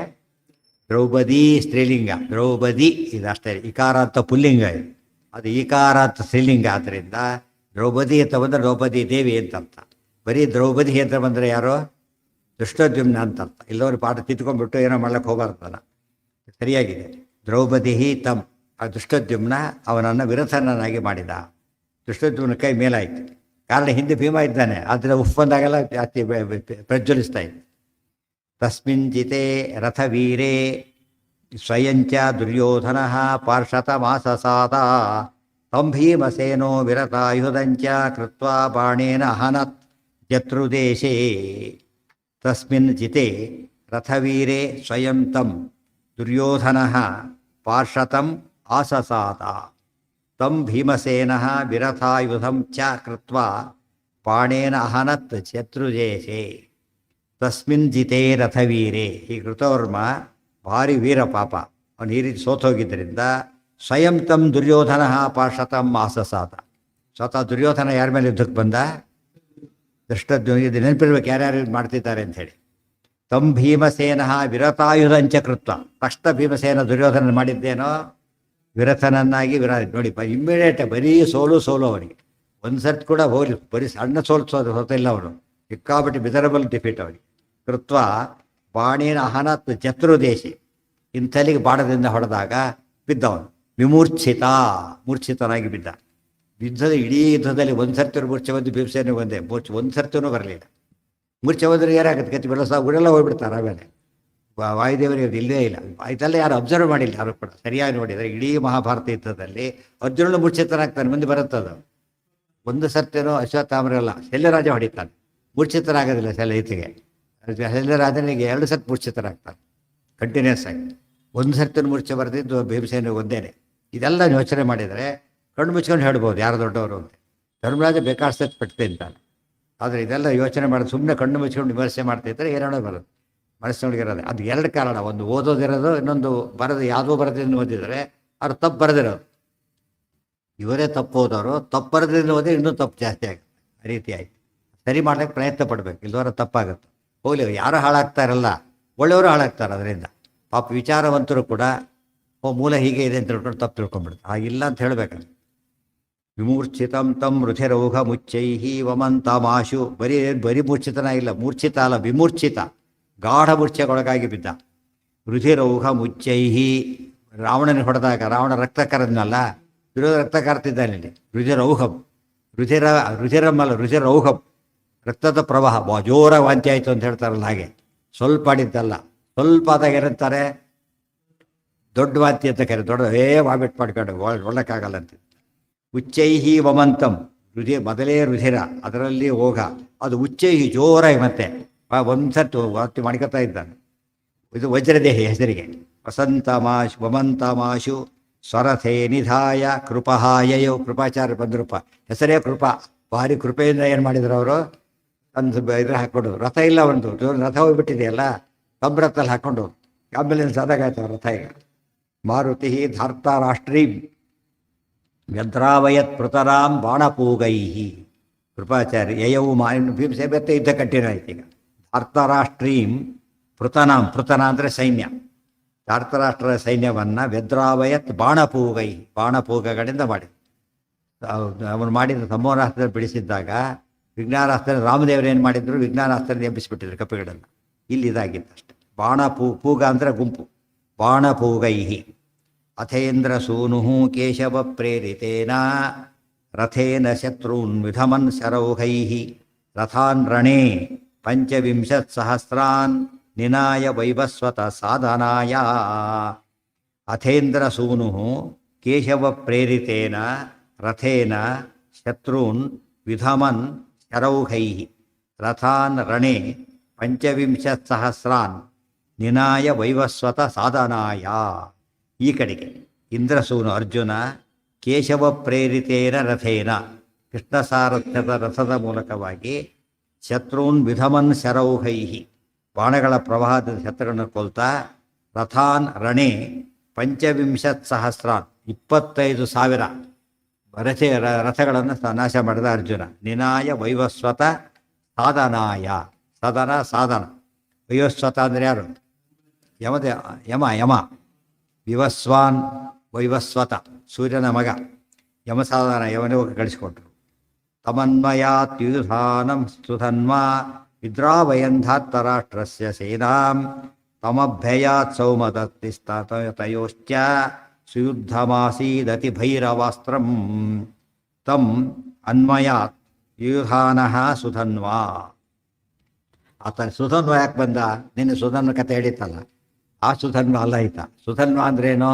ದ್ರೌಪದಿ ಸ್ತ್ರೀಲಿಂಗ, ದ್ರೌಪದಿ ಇದು ಅಷ್ಟೇ. ಇಕಾರ ಅಂತ ಪುಲ್ಲಿಂಗ, ಇದು ಅದು ಈಕಾರ ಅಂತ ಸ್ತ್ರೀಲಿಂಗ. ಆದ್ದರಿಂದ ದ್ರೌಪದಿ ಅಂತ ಬಂದರೆ ದ್ರೌಪದಿ ದೇವಿ ಅಂತರ್ಥ. ಬರೀ ದ್ರೌಪದಿ ಅಂತ ಬಂದರೆ ಯಾರೋ ದುಷ್ಟದ್ಯುಮ್ನ ಅಂತರ್ಥ. ಇಲ್ಲವರು ಪಾಠ ತಿದ್ಕೊಂಡ್ಬಿಟ್ಟು ಏನೋ ಮಾಡ್ಲಿಕ್ಕೆ ಹೋಗಬಾರ್ದಲ್ಲ. ಸರಿಯಾಗಿದೆ. ದ್ರೌಪದಿ ತಮ್, ಆ ದುಷ್ಟದ್ಯುಮ್ನ ಅವನನ್ನು ವಿರಥನನ್ನಾಗಿ ಮಾಡಿದ. ದುಷ್ಟದ್ಯುಮ್ನ ಕೈ ಮೇಲಾಯಿತು. ಕಾರಣ ಹಿಂದೆ ಭೀಮ ಇದ್ದಾನೆ, ಆದರೆ ಉಫ್ ಬಂದಾಗೆಲ್ಲ ಜಾಸ್ತಿ ಪ್ರಜ್ವಲಿಸ್ತಾ ಇತ್ತು. ತಸ್ಮಿನ್ ಜಿತೆ ರಥವೀರೇ ಸ್ವಯಂಚ ದುರ್ಯೋಧನ ಪಾರ್ಷತಮಾಸಸಾದ ತಂ ಭೀಮಸೇನೋ ವಿರತಾಯುಧಂಚ ಕೃತ್ವಾ ಬಾಣೇನ ಹನತ್ ಶತ್ರುದೇಶೇ. ತಸ್ಮಿನ್ ಜಿತೆ ರಥವೀರೇ ಸ್ವಯಂ ತಂ ದುರ್ಯೋಧನ ಪಾರ್ಷತಂ ಆಸಸಾದ ತಂ ಭೀಮಸೇನ ವಿರಥಾಯುಧಂ ಚ ಕೃತ್ವಾ ಬಾಣೇನ ಅಹನತ್ ಶತ್ರುದೇಶೇ. ತಸ್ಮಿನ್ ಜಿತೆ ರಥವೀರೇ, ಈ ಕೃತವರ್ಮ ಭಾರಿ ವೀರ ಪಾಪ, ಅವನು ಈ ರೀತಿ ಸೋತೋಗಿದ್ದರಿಂದ ಸ್ವಯಂ ತಂ ದುರ್ಯೋಧನ ಪಾರ್ಷತಂ ಆಸಸಾದ. ಸ್ವತಃ ದುರ್ಯೋಧನ ಯಾರ ಮೇಲೆ ಯುದ್ಧಕ್ಕೆ ಬಂದ? ಇದು ನೆನಪಿರ್ಬೇಕು ಯಾರ್ಯಾರು ಮಾಡ್ತಿದ್ದಾರೆ ಅಂಥೇಳಿ. ತಂ ಭೀಮಸೇನ ವಿರತಾಯುಧಂಚ ಕೃತ್ವ, ತಕ್ಷಣ ಭೀಮಸೇನ ದುರ್ಯೋಧನ ಮಾಡಿದ್ದೇನೋ ವಿರಥನನ್ನಾಗಿ ನೋಡಿ ಇಮ್ಮಿಡಿಯೇಟ್ ಬರೀ ಸೋಲು ಅವನಿಗೆ. ಒಂದು ಸರ್ತಿ ಕೂಡ ಹೋಗಲಿ, ಬರೀ ಸಣ್ಣ ಸೋತಿಲ್ಲ ಅವನು, ಸಿಕ್ಕಾಪಟ್ಟೆ ಮಿಸರಬಲ್ ಡಿಫೀಟ್ ಅವನಿಗೆ. ಕೃತ್ವ ಬಾಣಿನ ಅಹನತ್ ಶತ್ರುದೇಶಿ, ಇಂಥಲ್ಲಿಗೆ ಬಾಣದಿಂದ ಹೊಡೆದಾಗ ಬಿದ್ದವನು ಮೂರ್ಛಿತನಾಗಿ ಬಿದ್ದ. ಇಡೀ ಯುದ್ಧದಲ್ಲಿ ಒಂದು ಸರ್ತಿ ಮೂರ್ಛೆ ಬಂದು ಭೀಮಸೇನಿಗೆ ಒಂದೇ ಒಂದು ಸರ್ತಿನೂ ಬರಲಿಲ್ಲ. ಮೂರ್ಛೆ ಬಂದರೆ ಏನಾಗುತ್ತೆ ಗತಿ, ಊರೆಲ್ಲ ಹೋಗ್ಬಿಡ್ತಾರೆ. ಆಮೇಲೆ ವಾಯುದೇವರಿಗೆ ಇಲ್ಲವೇ ಇಲ್ಲ. ಇದೆಲ್ಲ ಯಾರು ಅಬ್ಸರ್ವ್ ಮಾಡಿಲ್ಲ, ಯಾರು ಕೂಡ ಸರಿಯಾಗಿ ನೋಡಿದರೆ ಇಡೀ ಮಹಾಭಾರತ ಯುದ್ಧದಲ್ಲಿ ಅರ್ಜುನನು ಮೂರ್ಛಿತನಾಗ್ತಾನೆ, ಮುಂದೆ ಬರುತ್ತದು. ಒಂದು ಸರ್ತಿನೋ ಅಶ್ವತ್ಥಾಮರೆಲ್ಲ ಶಲ್ಯರಾಜ ಹೊಡಿತಾನೆ, ಮೂರ್ಛಿತರಾಗೋದಿಲ್ಲ ಶಲ್ಯತಿಗೆ. ಶಲ್ಯರಾಜನಿಗೆ 2 ಸರ್ತಿ ಮೂರ್ಛಿತರಾಗ್ತಾನೆ ಕಂಟಿನ್ಯೂಸ್ ಆಗಿ. ಒಂದು ಸರ್ತಿನ ಮೂರ್ಛೆ ಬರೆದಿದ್ದು ಭೀಮಸೇನಿಗೆ ಒಂದೇನೆ. ಇದೆಲ್ಲ ಯೋಚನೆ ಮಾಡಿದರೆ ಕಣ್ಣು ಮುಚ್ಕೊಂಡು ಹೇಳ್ಬೋದು ಯಾರು ದೊಡ್ಡವರು ಅಂತ. ಧರ್ಮರಾಜ ಬೇಕಾದಷ್ಟು ಪಟ್ಟು ತಿಂತಾನೆ. ಆದರೆ ಇದೆಲ್ಲ ಯೋಚನೆ ಮಾಡೋದು ಸುಮ್ಮನೆ ಕಣ್ಣು ಮುಚ್ಕೊಂಡು ವಿಮರ್ಶೆ ಮಾಡ್ತಿದ್ರೆ ಏನೇನೋ ಬರೋದು ಮನಸ್ಸಿನೊಳಗಿರೋದು. ಅದು 2 ಕಾರಣ, ಒಂದು ಓದೋದಿರೋದು, ಇನ್ನೊಂದು ಯಾವುದೋ ಬರೋದ್ರಿಂದ ಓದಿದರೆ ಅವ್ರು ತಪ್ಪು ಬರೆದಿರೋದು. ಇವರೇ ತಪ್ಪು ಓದೋರು, ತಪ್ಪು ಬರೋದ್ರಿಂದ ಓದಿ ಇನ್ನೂ ತಪ್ಪು ಜಾಸ್ತಿ ಆಗುತ್ತೆ. ಆ ರೀತಿಯಾಗಿ ಸರಿ ಮಾಡೋಕ್ಕೆ ಪ್ರಯತ್ನ ಪಡಬೇಕು, ಇಲ್ಲವರ ತಪ್ಪಾಗುತ್ತೆ. ಹೋಗ್ಲಿ, ಯಾರು ಹಾಳಾಗ್ತಾರಲ್ಲ, ಒಳ್ಳೆಯವರು ಹಾಳಾಗ್ತಾರೆ ಅದರಿಂದ. ಪಾಪ ವಿಚಾರವಂತರು ಕೂಡ ಮೂಲ ಹೀಗೆ ಇದೆ ಅಂತ ತಿಳ್ಕೊಂಡು ತಪ್ಪು ತಿಳ್ಕೊಂಡ್ಬಿಡ್ತಾರೆ. ಹಾಗಿಲ್ಲ ಅಂತ ಹೇಳಬೇಕಂತ. ವಿಮೂರ್ಛಿತಂ ತಂ ರುಧಿರೌಘ ಮುಚ್ಚೈಹಿ ವಮಂತಮಾಶು. ಬರೀ ಮೂರ್ಛಿತನಾಗಿಲ್ಲ, ಮೂರ್ಛಿತ ಅಲ್ಲ, ವಿಮೂರ್ಛಿತ, ಗಾಢ ಮೂರ್ಛೆಗೊಳಗಾಗಿ ಬಿದ್ದ. ರುಧಿರೌಘ ಮುಚ್ಚೈಹಿ, ರಾವಣನ ಹೊಡೆದಾಗ ರಾವಣ ರಕ್ತ ಕರೆದ್ನಲ್ಲ, ವಿರೋಧ ರಕ್ತ ಕರ್ತಿದ್ದಾನೆ ಇಲ್ಲಿ. ರುಧಿರೌಘಂ, ರುಧಿರಮಲ್ಲ ರುಧಿರೌಘಂ, ರಕ್ತದ ಪ್ರವಾಹ ಜೋರ ವಾಂತಿ ಆಯಿತು ಅಂತ ಹೇಳ್ತಾರಲ್ಲ ಹಾಗೆ. ಸ್ವಲ್ಪ ಆಡಿದ್ದಲ್ಲ, ಸ್ವಲ್ಪ ಆದಾಗ ಏನಂತಾರೆ ದೊಡ್ಡ ವಾಂತಿ ಅಂತ ಕರೆ, ವಾಮಿಟ್ ಮಾಡ್ಕೊಂಡು ಒಳ್ಳಕ್ಕಾಗಲ್ಲ ಅಂತ. ಉಚ್ಚೈಹಿ ವಮಂತಂ, ಮೊದಲೇ ರುಧಿರ, ಅದರಲ್ಲಿ ಓಘ, ಅದು ಉಚ್ಚೈಹಿ ಜೋರಾಗಿ ಮತ್ತೆ ಒಂದ್ಸತ್ತು ವಾಂತಿ ಮಾಡ್ಕೊತಾ ಇದ್ದಾನೆ. ಇದು ವಜ್ರದೇಹಿ ಹೆಸರಿಗೆ. ವಮಂತಮಾಶು ಸ್ವರಥೇ ನಿಧಾಯ ಕೃಪಹಾಯಯೋ, ಕೃಪಾಚಾರ್ಯ ಬಂದ್ರೂಪ, ಹೆಸರೇ ಕೃಪಾ. ಭಾರಿ ಕೃಪೆಯಿಂದ ಏನು ಮಾಡಿದ್ರು ಅವರು, ಒಂದು ಇದ್ರ ಹಾಕ್ಕೊಂಡು, ರಥ ಇಲ್ಲ ಒಂದು ರಥ ಹೋಗ್ಬಿಟ್ಟಿದೆಯಲ್ಲ, ಕಂಬ್ರತ್ತಲ್ಲಿ ಹಾಕ್ಕೊಂಡು ಆಮೇಲೆ ಸದಾಗಾಯ್ತು ರಥ. ಈಗ ಮಾರುತಿ ಧಾರ್ತ ರಾಷ್ಟ್ರೀಂ ವ್ಯದ್ರಾವಯತ್ ಪೃತರಾಂ ಬಾಣಪೂಗೈ. ಕೃಪಾಚಾರ್ಯ ಯಯವು ಭೀಮಸೇನ ಬೆತ್ತ ಯುದ್ಧ ಕಂಟಿನ್ಯೂ ಆಯ್ತು. ಈಗ ಧಾರ್ತರಾಷ್ಟ್ರೀಂ ಪೃತನಾಂ, ಪೃತನ ಅಂದರೆ ಸೈನ್ಯ, ಧಾರ್ತರಾಷ್ಟ್ರ ಸೈನ್ಯವನ್ನು ವ್ಯದ್ರಾವಯತ್ ಬಾಣಪೂಗೈ, ಬಾಣಪೂಗಗಳಿಂದ ಮಾಡಿ ಅವನು ಮಾಡಿದ ಸಂಮೋಹನಾಸ್ತ್ರದಲ್ಲಿ ಬಿಡಿಸಿದ್ದಾಗ ವಿಜ್ಞಾನಾಸ್ತ್ರ ರಾಮದೇವರು ಏನು ಮಾಡಿದ್ರು, ವಿಜ್ಞಾನಾಸ್ತ್ರದಿಂದ ಎಬ್ಬಿಸಿಬಿಟ್ಟಿದ್ರು ಕಪಿಗಳನ್ನು. ಇಲ್ಲಿ ಇದಾಗಿತ್ತು ಅಷ್ಟೆ. ಪೂಗ ಅಂದರೆ ಗುಂಪು. ಬಾಣಪೂಗೈ ಅಥೇಂದ್ರ ಸೂನು ಕೇಶವ ಪ್ರೇರಿತೇನ ರಥೇನ ಶತ್ರುನ್ ವಿಧಮನ್ ಶರೌಘೈ ರಥಾನ್ ರಣೇ 25,000 ನಿನಾಯ ವೈವಸ್ವತ ಸಾಧನಾಯ. ಅಥೇಂದ್ರ ಸೂನು ಕೇಶವ ಪ್ರೇರಿತೇನ ರಥೇನ ಶತ್ರುನ್ ವಿಧಮನ್ ಶರೌಘೈ ರಥಾನ್ ರಣೇ 25,000 ನಿನಾಯ ವೈವಸ್ವತ ಸಾಧನಾಯ. ಈ ಕಡೆಗೆ ಇಂದ್ರಸೂನು ಅರ್ಜುನ ಕೇಶವ ಪ್ರೇರಿತೇನ ರಥೇನ, ಕೃಷ್ಣ ಸಾರಥ್ಯದ ರಥದ ಮೂಲಕವಾಗಿ ಶತ್ರುನ್ ವಿಧಮನ್ ಶರೌಘೈ, ಬಾಣಗಳ ಪ್ರವಾಹದ ಶತ್ರುಗಳನ್ನು ಕೊಲ್ತಾ, ರಥಾನ್ ರಣೇ 25,000 25,000 ರಥಗಳನ್ನು ನಾಶ ಮಾಡಿದ ಅರ್ಜುನ. ನಿನಾಯ ವೈವಸ್ವತ ಸಾಧನಾಯ, ಸಾಧನ ವೈವಸ್ವತ ಅಂದರೆ ಯಾರು? ಯಮ. ವಿವಸ್ವಾನ್ ವೈವಸ್ವತ, ಸೂರ್ಯನ ಮಗ ಯಮಸಾಧನ, ಯವನಿಗೆ ಕಳಿಸಿಕೊಟ್ರು. ತಮನ್ಮಯಾತ್ಯುಧಾನಂ ಸುಧನ್ವಾ ವಿದ್ರಾವಯಂಧಾತ್ತರಾಷ್ಟ್ರಸ್ಯ ಸೇನಾಂ ತಮಭ್ಯಯಾತ್ ಸೌಮದತ್ತಿಸ್ತಯೋಶ್ಚ ಸುಯುದ್ಧಮಾಸೀದತಿ ಭೈರವಾಸ್ತ್ರಂ ತಂ ಅನ್ಮಯಾತ್ ಯುಧಾನಃ ಸುಧನ್ವಾ. ಆತ ಸುಧನ್ವ ಯಾಕೆ ಬಂದ? ನಿನ್ನೆ ಸುಧನ್ವ ಕತೆ ಹೇಳಿತ್ತಲ್ಲ, ಆ ಸುಧನ್ವ ಅಲ್ಲ ಈತ. ಸುಧನ್ವ ಅಂದ್ರೇನು?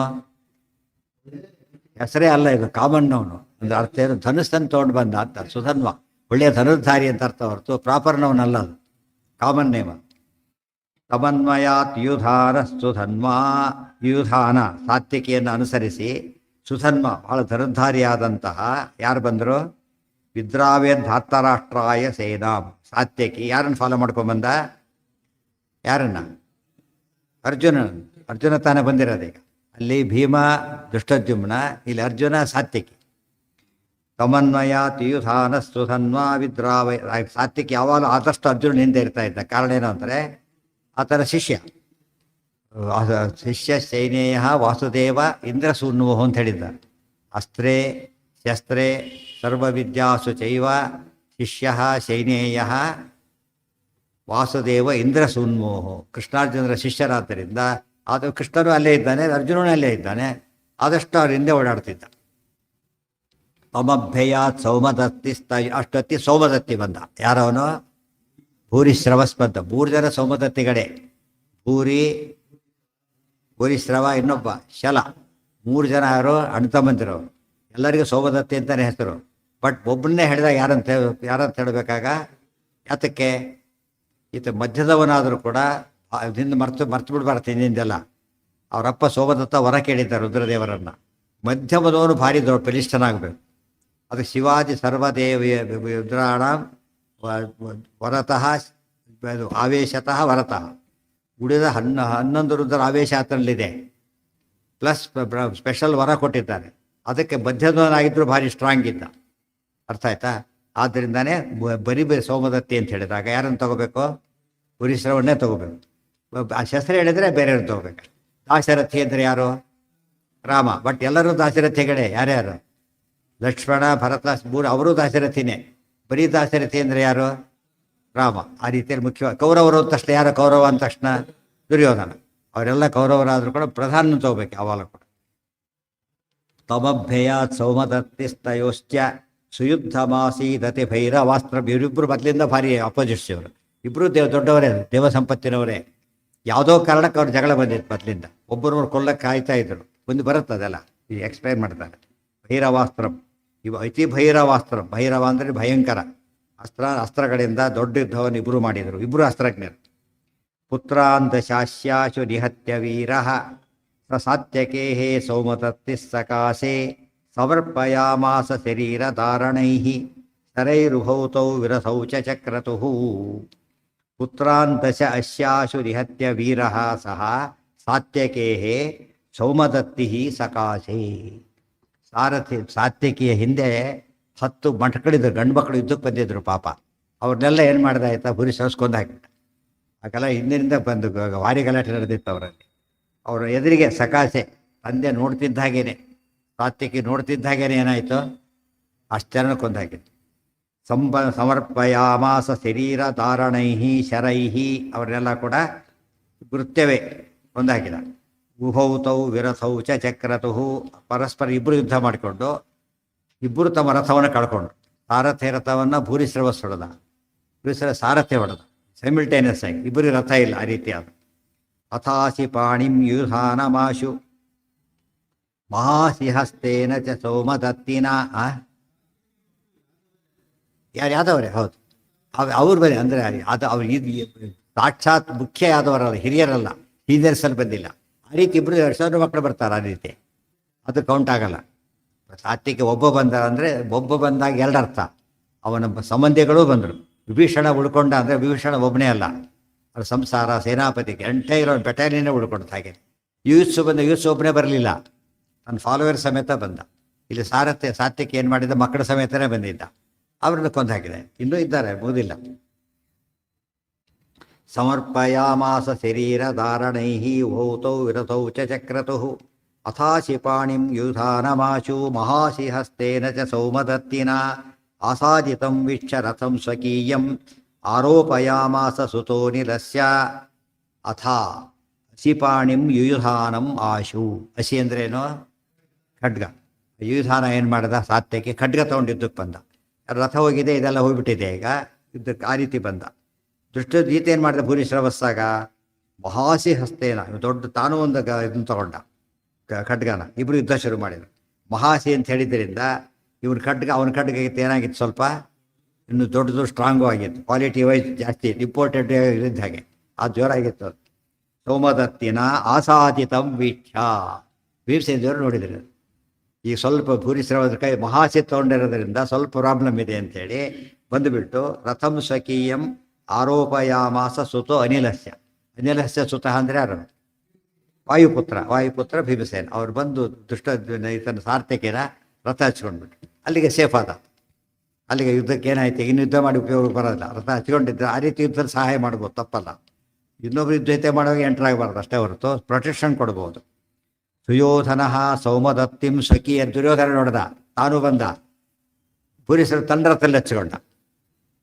ಹೆಸರೇ ಅಲ್ಲ, ಇದು ಕಾಮನ್ನವನು. ಅಂದ್ರೆ ಅರ್ಥ ಏನು? ಧನುಸ್ಸನ್ನು ತೊಗೊಂಡು ಬಂದ ಅಂತ ಸುಧನ್ವ. ಒಳ್ಳೆಯ ಧನುರ್ಧಾರಿ ಅಂತ ಅರ್ಥ ಹೊರತು ಪ್ರಾಪರ್ನವನಲ್ಲ, ಅದು ಕಾಮನ್ ನೇಮ. ತಮನ್ಮಯಾತ್ ಯುಧಾನ ಸುಧನ್ವಾ. ಯುಧಾನ ಸಾತ್ವಿಕಿಯನ್ನು ಅನುಸರಿಸಿ ಸುಧನ್ವ ಬಹಳ ಧನುರ್ಧಾರಿಯಾದಂತಹ ಯಾರು ಬಂದರು? ವಿದ್ರಾವೇಧಾತ್ತರಾಷ್ಟ್ರಾಯ ಸೇನಾಂ. ಸಾತ್ಯಕಿ ಯಾರನ್ನು ಫಾಲೋ ಮಾಡ್ಕೊಂಬಂದ? ಯಾರನ್ನ? ಅರ್ಜುನ. ಅರ್ಜುನ ತಾನೇ ಬಂದಿರೋದೀಗ. ಅಲ್ಲಿ ಭೀಮ ದುಷ್ಟದ್ಯುಮ್ನ, ಇಲ್ಲಿ ಅರ್ಜುನ ಸಾತ್ಯಕಿ. ತಮನ್ಮಯಾತ್ ಯುಧಾನ ಸುಧನ್ವಾ ವಿದ್ರಾವಯ. ಸಾತ್ಯಕಿ ಯಾವಾಗಲೂ ಆದಷ್ಟು ಅರ್ಜುನ ಹಿಂದೆ ಇರ್ತಾ ಇದ್ದ. ಕಾರಣ ಏನು ಅಂದರೆ ಆತನ ಶಿಷ್ಯ ಸೈನೇಯ ವಾಸುದೇವ ಇಂದ್ರಸೂನ್ವು ಅಂತ ಹೇಳಿದ್ದ. ಅಸ್ತ್ರೇ ಶಸ್ತ್ರೇ ಸರ್ವವಿದ್ಯಾಸು ಚೈವ ಶಿಷ್ಯ ಶೈನೇಯ ವಾಸುದೇವ ಇಂದ್ರಸೂನ್ಮೋಹು. ಕೃಷ್ಣಾರ್ಜುನರ ಶಿಷ್ಯರಾದ್ದರಿಂದ ಅದು ಕೃಷ್ಣನು ಅಲ್ಲೇ ಇದ್ದಾನೆ, ಅರ್ಜುನನೂ ಅಲ್ಲೇ ಇದ್ದಾನೆ. ಆದಷ್ಟು ಅವ್ರ ಹಿಂದೆ ಓಡಾಡ್ತಿದ್ದ. ತಮಭ್ಯಯಾತ್ ಸೌಮದತ್ತಿ ಅಷ್ಟೊತ್ತಿ ಸೌಮದತ್ತಿ ಬಂದ. ಯಾರವನು? ಭೂರಿಶ್ರವಸ್ ಬಂದ. 3 ಜನ ಸೌಮದತ್ತಿಗಳೇ. ಭೂರಿಶ್ರವ, ಇನ್ನೊಬ್ಬ ಶಲ. 3 ಜನ ಯಾರು? ಅಣ್ತಮ್ಮಂದಿರು. ಎಲ್ಲರಿಗೂ ಸೌಮದತ್ತಿ ಅಂತಲೇ ಹೆಸರು. ಬಟ್ ಒಬ್ಬನ್ನೇ ಹೇಳಿದಾಗ ಯಾರಂತ ಹೇಳಬೇಕಾಗ, ಯಾತಕ್ಕೆ? ಈತ ಮಧ್ಯದವನಾದರೂ ಕೂಡ ಹಿಂದೆ ಮರ್ತು ಬಿಡಬಾರ್ದು. ಹಿಂದಿಂದೆಲ್ಲ ಅವರಪ್ಪ ಸೋಮದತ್ತ ವರ ಕೇಳಿದ್ದ ರುದ್ರದೇವರನ್ನು. ಮಧ್ಯಮದವನು ಭಾರಿ ದೊಡ್ಡ ಬಲಿಷ್ಠನಾಗಬೇಕು. ಅದು ಶಿವಾಜಿ ಸರ್ವದೇವ ರುದ್ರಾಣ ವರತಃ ಆವೇಶತಃ ವರತಃ. ಉಳಿದ 11 ರುದ್ರ ಆವೇಶ ಆತನಲ್ಲಿದೆ, ಪ್ಲಸ್ ಸ್ಪೆಷಲ್ ವರ ಕೊಟ್ಟಿದ್ದಾರೆ. ಅದಕ್ಕೆ ಮಧ್ಯದವನಾಗಿದ್ದರೂ ಭಾರಿ ಸ್ಟ್ರಾಂಗ್ ಇದ್ದ. ಅರ್ಥ ಆಯ್ತಾ? ಆದ್ದರಿಂದಾನೇ ಬರೀ ಸೋಮದತ್ತಿ ಅಂತ ಹೇಳಿದಾಗ ಯಾರನ್ನು ತಗೋಬೇಕು? ಪುರೀಶ್ರವನ್ನೇ ತಗೋಬೇಕು. ಆ ಶಸ್ತ್ರ ಹೇಳಿದರೆ ಬೇರೆಯವ್ರನ್ನ ತಗೋಬೇಕು. ದಾಶರಥಿ ಅಂದರೆ ಯಾರು? ರಾಮ. ಬಟ್ ಎಲ್ಲರೂ ದಾಶರಥಿಗಳೇ. ಯಾರ್ಯಾರು? ಲಕ್ಷ್ಮಣ, ಭರತ, ಅವರೂ ದಾಶರಥಿನೇ. ಬರೀ ದಾಶರಥಿ ಅಂದರೆ ಯಾರು? ರಾಮ. ಆ ರೀತಿಯಲ್ಲಿ ಮುಖ್ಯವಾಗಿ ಕೌರವರು ಅಂದ ತಕ್ಷಣ ಯಾರು? ಕೌರವ ಅಂದ ತಕ್ಷಣ ದುರ್ಯೋಧನ. ಅವರೆಲ್ಲ ಕೌರವರಾದರೂ ಕೂಡ ಪ್ರಧಾನ ತಗೋಬೇಕು ಯಾವಾಗ ಕೂಡ. ತಮಭ್ಯಯಾತ್ ಸೌಮದತ್ತಿಸ್ತಯೋಶ್ಚ ಸುಯುದ್ಧಮಾಸೀದತಿ ಭೈರವಾಸ್ತ್ರ. ಇವರಿಬ್ಬರು ಮೊದಲಿಂದ ಭಾರಿ ಅಪೋಸಿಟ್ಸ್ ಇವರು. ಇಬ್ಬರು ದೊಡ್ಡವರೇ, ದೇವ ಸಂಪತ್ತಿನವರೇ. ಯಾವುದೋ ಕಾರಣಕ್ಕೆ ಅವ್ರ ಜಗಳ ಬಂದಿತ್ತು ಮೊದಲಿಂದ. ಒಬ್ಬರವ್ರು ಕೊಲ್ಲಕ್ಕೆ ಕಾಯ್ತಾ ಇದ್ರು. ಒಂದು ಬರುತ್ತೆ ಅದೆಲ್ಲ, ಈಗ ಎಕ್ಸ್ಪ್ಲೈನ್ ಮಾಡ್ತಾರೆ. ಭೈರವಾಸ್ತ್ರ, ಇವು ಅತಿ ಭೈರವಾಸ್ತ್ರ. ಭೈರವ ಅಂದರೆ ಭಯಂಕರ. ಅಸ್ತ್ರಗಳಿಂದ ದೊಡ್ಡ ಯುದ್ಧವನ್ನು ಇಬ್ಬರು ಮಾಡಿದರು. ಇಬ್ಬರು ಅಸ್ತ್ರಜ್ಞರು. ಪುತ್ರಾಂತ ಶಾಸ್ಯಾಶು ನಿಹತ್ಯ ವೀರ ಸ ಸಾತ್ಯಕೇ ಸೌಮದತ್ತಿ ಸಕಾಶೆ ಸಮರ್ಪಯಾಮಾಸ ಶರೀರ ಧಾರಣೈ ಶರೈರುಭೌತೌ ವಿರಸೌ ಚ ಚಕ್ರತುಃ. ಪುತ್ರಾಂತಶ ಅಶ್ಯಾಶು ನಿಹತ್ಯ ವೀರ ಸಹ ಸಾತ್ಯಕೇ ಸೌಮದತ್ತಿ ಸಕಾಶೆ. ಸಾತ್ಯಕಿಯ ಹಿಂದೆ 10 ಮಠಗಳಿದ್ರು, ಗಂಡು ಮಕ್ಕಳು ಯುದ್ಧಕ್ಕೆ ಬಂದಿದ್ರು. ಪಾಪ ಅವ್ರನ್ನೆಲ್ಲ ಏನು ಮಾಡ್ದೆ ಆಯ್ತಾ? ಪುರಿ ಸರಿಸ್ಕೊಂಡು ಹಾಕಿಬಿಟ್ಟ. ಆಗೆಲ್ಲ ಹಿಂದಿನಿಂದ ಬಂದು ಭಾರಿ ಗಲಾಟೆ ನಡೆದಿತ್ತು ಅವರಲ್ಲಿ. ಅವರ ಎದುರಿಗೆ ಸಕಾಶೆ ತಂದೆ ನೋಡ್ತಿದ್ದ ಹಾಗೇನೆ, ಸಾತ್ಯಕಿ ನೋಡ್ತಿದ್ದ ಹಾಗೇನೆ ಏನಾಯಿತು? ಅಷ್ಟು ಜನ ಕೊಂದು ಹಾಕಿತ್ತು. ಸಮರ್ಪಯಾಮಾಸ ಶರೀರ ಧಾರಣೈಹಿ ಶರೈಹಿ. ಅವರೆಲ್ಲ ಕೂಡ ಕೃತ್ಯವೇ ಕೊಂದು ಹಾಕಿದ. ಉಭೌತೌ ವಿರಸೌ ಚ ಚಕ್ರತುಃ. ಪರಸ್ಪರ ಇಬ್ಬರು ಯುದ್ಧ ಮಾಡಿಕೊಂಡು ಇಬ್ಬರು ತಮ್ಮ ರಥವನ್ನು ಕಳ್ಕೊಂಡ್ರು. ಸಾರಥ್ಯ ರಥವನ್ನು ಭೂರಿಶ್ರವಸ್ ಹೊಡೆದ, ಭೂರಿಶ್ರವ ಸಾರಥ್ಯ ಹೊಡೆದ. ಸೈಮಿಲ್ಟೇನಿಯಸ್ ಆಗಿ ಇಬ್ಬರಿಗೆ ರಥ ಇಲ್ಲ. ಆ ರೀತಿಯಾದ ಅಥಾಸಿ ಪಾಣಿಂ ಯುಧಾನಮಾಶು ಮಹಾಸಿಹಸ್ತೇನ ಚ ಸೋಮದತ್ತಿನ. ಯಾದವರೇ? ಹೌದು, ಅವ್ರು ಬರೀ ಅಂದರೆ ಅದು ಅವ್ರು ಸಾಕ್ಷಾತ್ ಮುಖ್ಯ ಯಾದವರಲ್ಲ, ಹಿರಿಯರಲ್ಲ, ಸೀನಿಯರ್ಸಲ್ಲಿ ಬಂದಿಲ್ಲ. ಆ ರೀತಿ ಇಬ್ಬರು 2,000 ಮಕ್ಕಳು ಬರ್ತಾರೆ. ಆ ರೀತಿ ಅದು ಕೌಂಟ್ ಆಗಲ್ಲ. ಸಾತ್ವಿಕ ಒಬ್ಬ ಬಂದ ಅಂದರೆ ಒಬ್ಬ ಬಂದಾಗ 2 ಅರ್ಥ. ಅವನ ಸಂಬಂಧಿಗಳೂ ಬಂದರು. ವಿಭೀಷಣ ಉಳ್ಕೊಂಡ ಅಂದರೆ ವಿಭೀಷಣ ಒಬ್ಬನೇ ಅಲ್ಲ, ಅವ್ರ ಸಂಸಾರ, ಸೇನಾಪತಿಗೆ ಎಂಟೈರ್ ಬೆಟಾಲಿಯನ್ನೇ ಉಳ್ಕೊಂಡ. ಹಾಗೆ ಯೂತ್ಸು ಬಂದ, ಯೂತ್ಸು ಒಬ್ಬನೇ ಬರಲಿಲ್ಲ, ನನ್ನ ಫಾಲೋವರ್ ಸಮೇತ ಬಂದ. ಇಲ್ಲಿ ಸಾತ್ವಿಕ ಏನು ಮಾಡಿದ? ಮಕ್ಕಳ ಸಮೇತನೇ ಬಂದಿದ್ದ. ಅವ್ರನ್ನ ಕೊಂದು ಹಾಕಿದೆ. ಇನ್ನೂ ಇದ್ದಾರೆ, ಮುಗಿದಿಲ್ಲ. ಸಮರ್ಪಯಾಮಾಸ ಶರೀರ ಧಾರಣೈ ಉಭೌತೌ ವಿರಸೌ ಚ ಚಕ್ರತುಃ ಅಥಾಶಿ ಪಾಣಿಂ ಯುಧಾನಮಾಶು ಮಹಾಸಿಹಸ್ತೇನ ಚ ಸೌಮದತ್ತಿನ. ಆಸಾದಿತಂ ವೀಕ್ಷ ರಥಂ ಸ್ವಕೀಯಂ ಆರೋಪಯಾಮಾಸ ಸುತೋ ನಿಲಸ್ಯ ಅಥ ಅಸಿಪಾಣಿಂ ಯುಯುಧಾನಂ ಆಶು. ಹಸಿ ಅಂದ್ರೇನು? ಖಡ್ಗ. ಯುಯುಧಾನ ಏನು ಮಾಡ್ದ? ಸಾತ್ಯಕ್ಕೆ ಖಡ್ಗ ತೊಗೊಂಡು ಯುದ್ಧಕ್ಕೆ ಬಂದ. ರಥ ಹೋಗಿದೆ, ಇದೆಲ್ಲ ಹೋಗ್ಬಿಟ್ಟಿದೆ, ಈಗ ಯುದ್ಧಕ್ಕೆ ಆ ರೀತಿ ಬಂದ. ಗೀತೆ ಏನು ಮಾಡಿದ? ಭೂರಿಶ್ರವಸ್ಸಾಗ ಮಹಾಸಿ ಹಸ್ತೇನ, ದೊಡ್ಡ ತಾನೂ ಒಂದು ಇದನ್ನು ತಗೊಂಡ ಖಡ್ಗನ. ಇಬ್ಬರು ಯುದ್ಧ ಶುರು ಮಾಡಿದರು. ಮಹಾಸಿ ಅಂತ ಹೇಳಿದ್ದರಿಂದ ಇವ್ರ ಖಡ್ಗ ಅವನ ಖಡ್ಗಕ್ಕೆ ಏನಾಗಿತ್ತು? ಸ್ವಲ್ಪ ಇನ್ನು ದೊಡ್ಡದು ಸ್ಟ್ರಾಂಗು ಆಗಿತ್ತು, ಕ್ವಾಲಿಟಿ ವೈಸ್ ಜಾಸ್ತಿ ಇಂಪೋರ್ಟೆಡ್ ಇದ್ದ ಹಾಗೆ ಅದು ಜೋರಾಗಿತ್ತು. ಅದು ಸೋಮದತ್ತಿನ ಆಸಾದಿತಂ ವೀಕ್ಷ, ಭೀಮಸೇನದೇವರು ನೋಡಿದ್ರು. ಈಗ ಸ್ವಲ್ಪ ಭೂರಿಶ್ರವದ ಕೈ ಮಹಾಸಿ ತೊಗೊಂಡಿರೋದ್ರಿಂದ ಸ್ವಲ್ಪ ಪ್ರಾಬ್ಲಮ್ ಇದೆ ಅಂಥೇಳಿ ಬಂದುಬಿಟ್ಟು ರಥಂ ಸ್ವಕೀಯಂ ಆರೋಪಯಾಮಾಸ ಸುತೋ ಅನಿಲಸ್ಯ. ಅನಿಲಸ್ಯ ಸುತಃ ಅಂದರೆ ಯಾರು? ವಾಯುಪುತ್ರ ಭೀಮಸೇನ. ಅವ್ರು ಬಂದು ಈತನ ಸಾರ್ಥಕ್ಯನ ರಥ ಹಚ್ಕೊಂಡ್ಬಿಟ್ಟು ಅಲ್ಲಿಗೆ ಸೇಫ್ ಆದ. ಅಲ್ಲಿಗೆ ಯುದ್ಧಕ್ಕೆ ಏನಾಯ್ತು? ಇನ್ನು ಯುದ್ಧ ಮಾಡಿ ಉಪಯೋಗ ಬರೋದಿಲ್ಲ. ರಥ ಹಚ್ಕೊಂಡಿದ್ರೆ ಆ ರೀತಿ ಯುದ್ಧದಲ್ಲಿ ಸಹಾಯ ಮಾಡ್ಬೋದು, ತಪ್ಪಲ್ಲ. ಇನ್ನೊಬ್ರು ಜೊತೆ ಮಾಡುವಾಗ ಎಂಟರ್ ಆಗಬಾರ್ದು ಅಷ್ಟೇ ಹೊರತು ಪ್ರೊಟೆಕ್ಷನ್ ಕೊಡ್ಬೋದು. ಸುಯೋಧನ ಸೌಮದತ್ತಿಂ ಸ್ವಕೀಯ. ದುರ್ಯೋಧನ ನೋಡ್ದ, ತಾನು ಬಂದ, ಪುರುಷರು ತನ್ನ ರಥದಲ್ಲಿ ಹಚ್ಕೊಂಡ.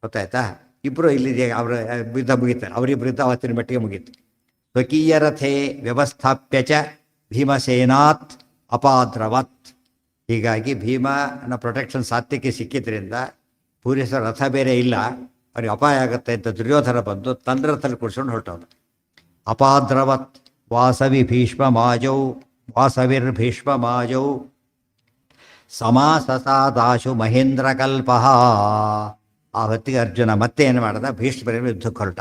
ಗೊತ್ತಾಯ್ತಾ? ಇಬ್ಬರು ಇಲ್ಲಿದೆ, ಅವರ ಯುದ್ಧ ಮುಗೀತಾರೆ. ಅವರಿಬ್ಬರು ಯುದ್ಧ ಅವತ್ತಿನ ಮಟ್ಟಿಗೆ ಮುಗೀತು. ಸ್ವಕೀಯ ರಥೇ ವ್ಯವಸ್ಥಾಪ್ಯ ಚ ಭೀಮಸೇನಾತ್ ಅಪಾದ್ರವತ್. ಹೀಗಾಗಿ ಭೀಮನ ಪ್ರೊಟೆಕ್ಷನ್ ಸಾತ್ಯಕ್ಕೆ ಸಿಕ್ಕಿದ್ರಿಂದ ಪೂರಿಸರ ರಥ ಬೇರೆ ಇಲ್ಲ, ಅವ್ರಿಗೆ ಅಪಾಯ ಆಗುತ್ತೆ ಅಂತ ದುರ್ಯೋಧನ ಬಂದು ತನ್ನ ರಥದಲ್ಲಿ ಕೂರಿಸ್ಕೊಂಡು ಹೊರಟವನು. ಅಪಾದ್ರವತ್ ವಾಸವಿರ್ಭೀಷ್ಮಮಾಜೌ ಸಮಾಸಸಾದಾಶು ಮಹೇಂದ್ರಕಲ್ಪ. ಆ ಹೊತ್ತಿಗೆ ಅರ್ಜುನ ಮತ್ತೆ ಏನು ಮಾಡ್ದ? ಭೀಷ್ಮರ ಯುದ್ಧಕ್ಕೆ ಹೊರಟ.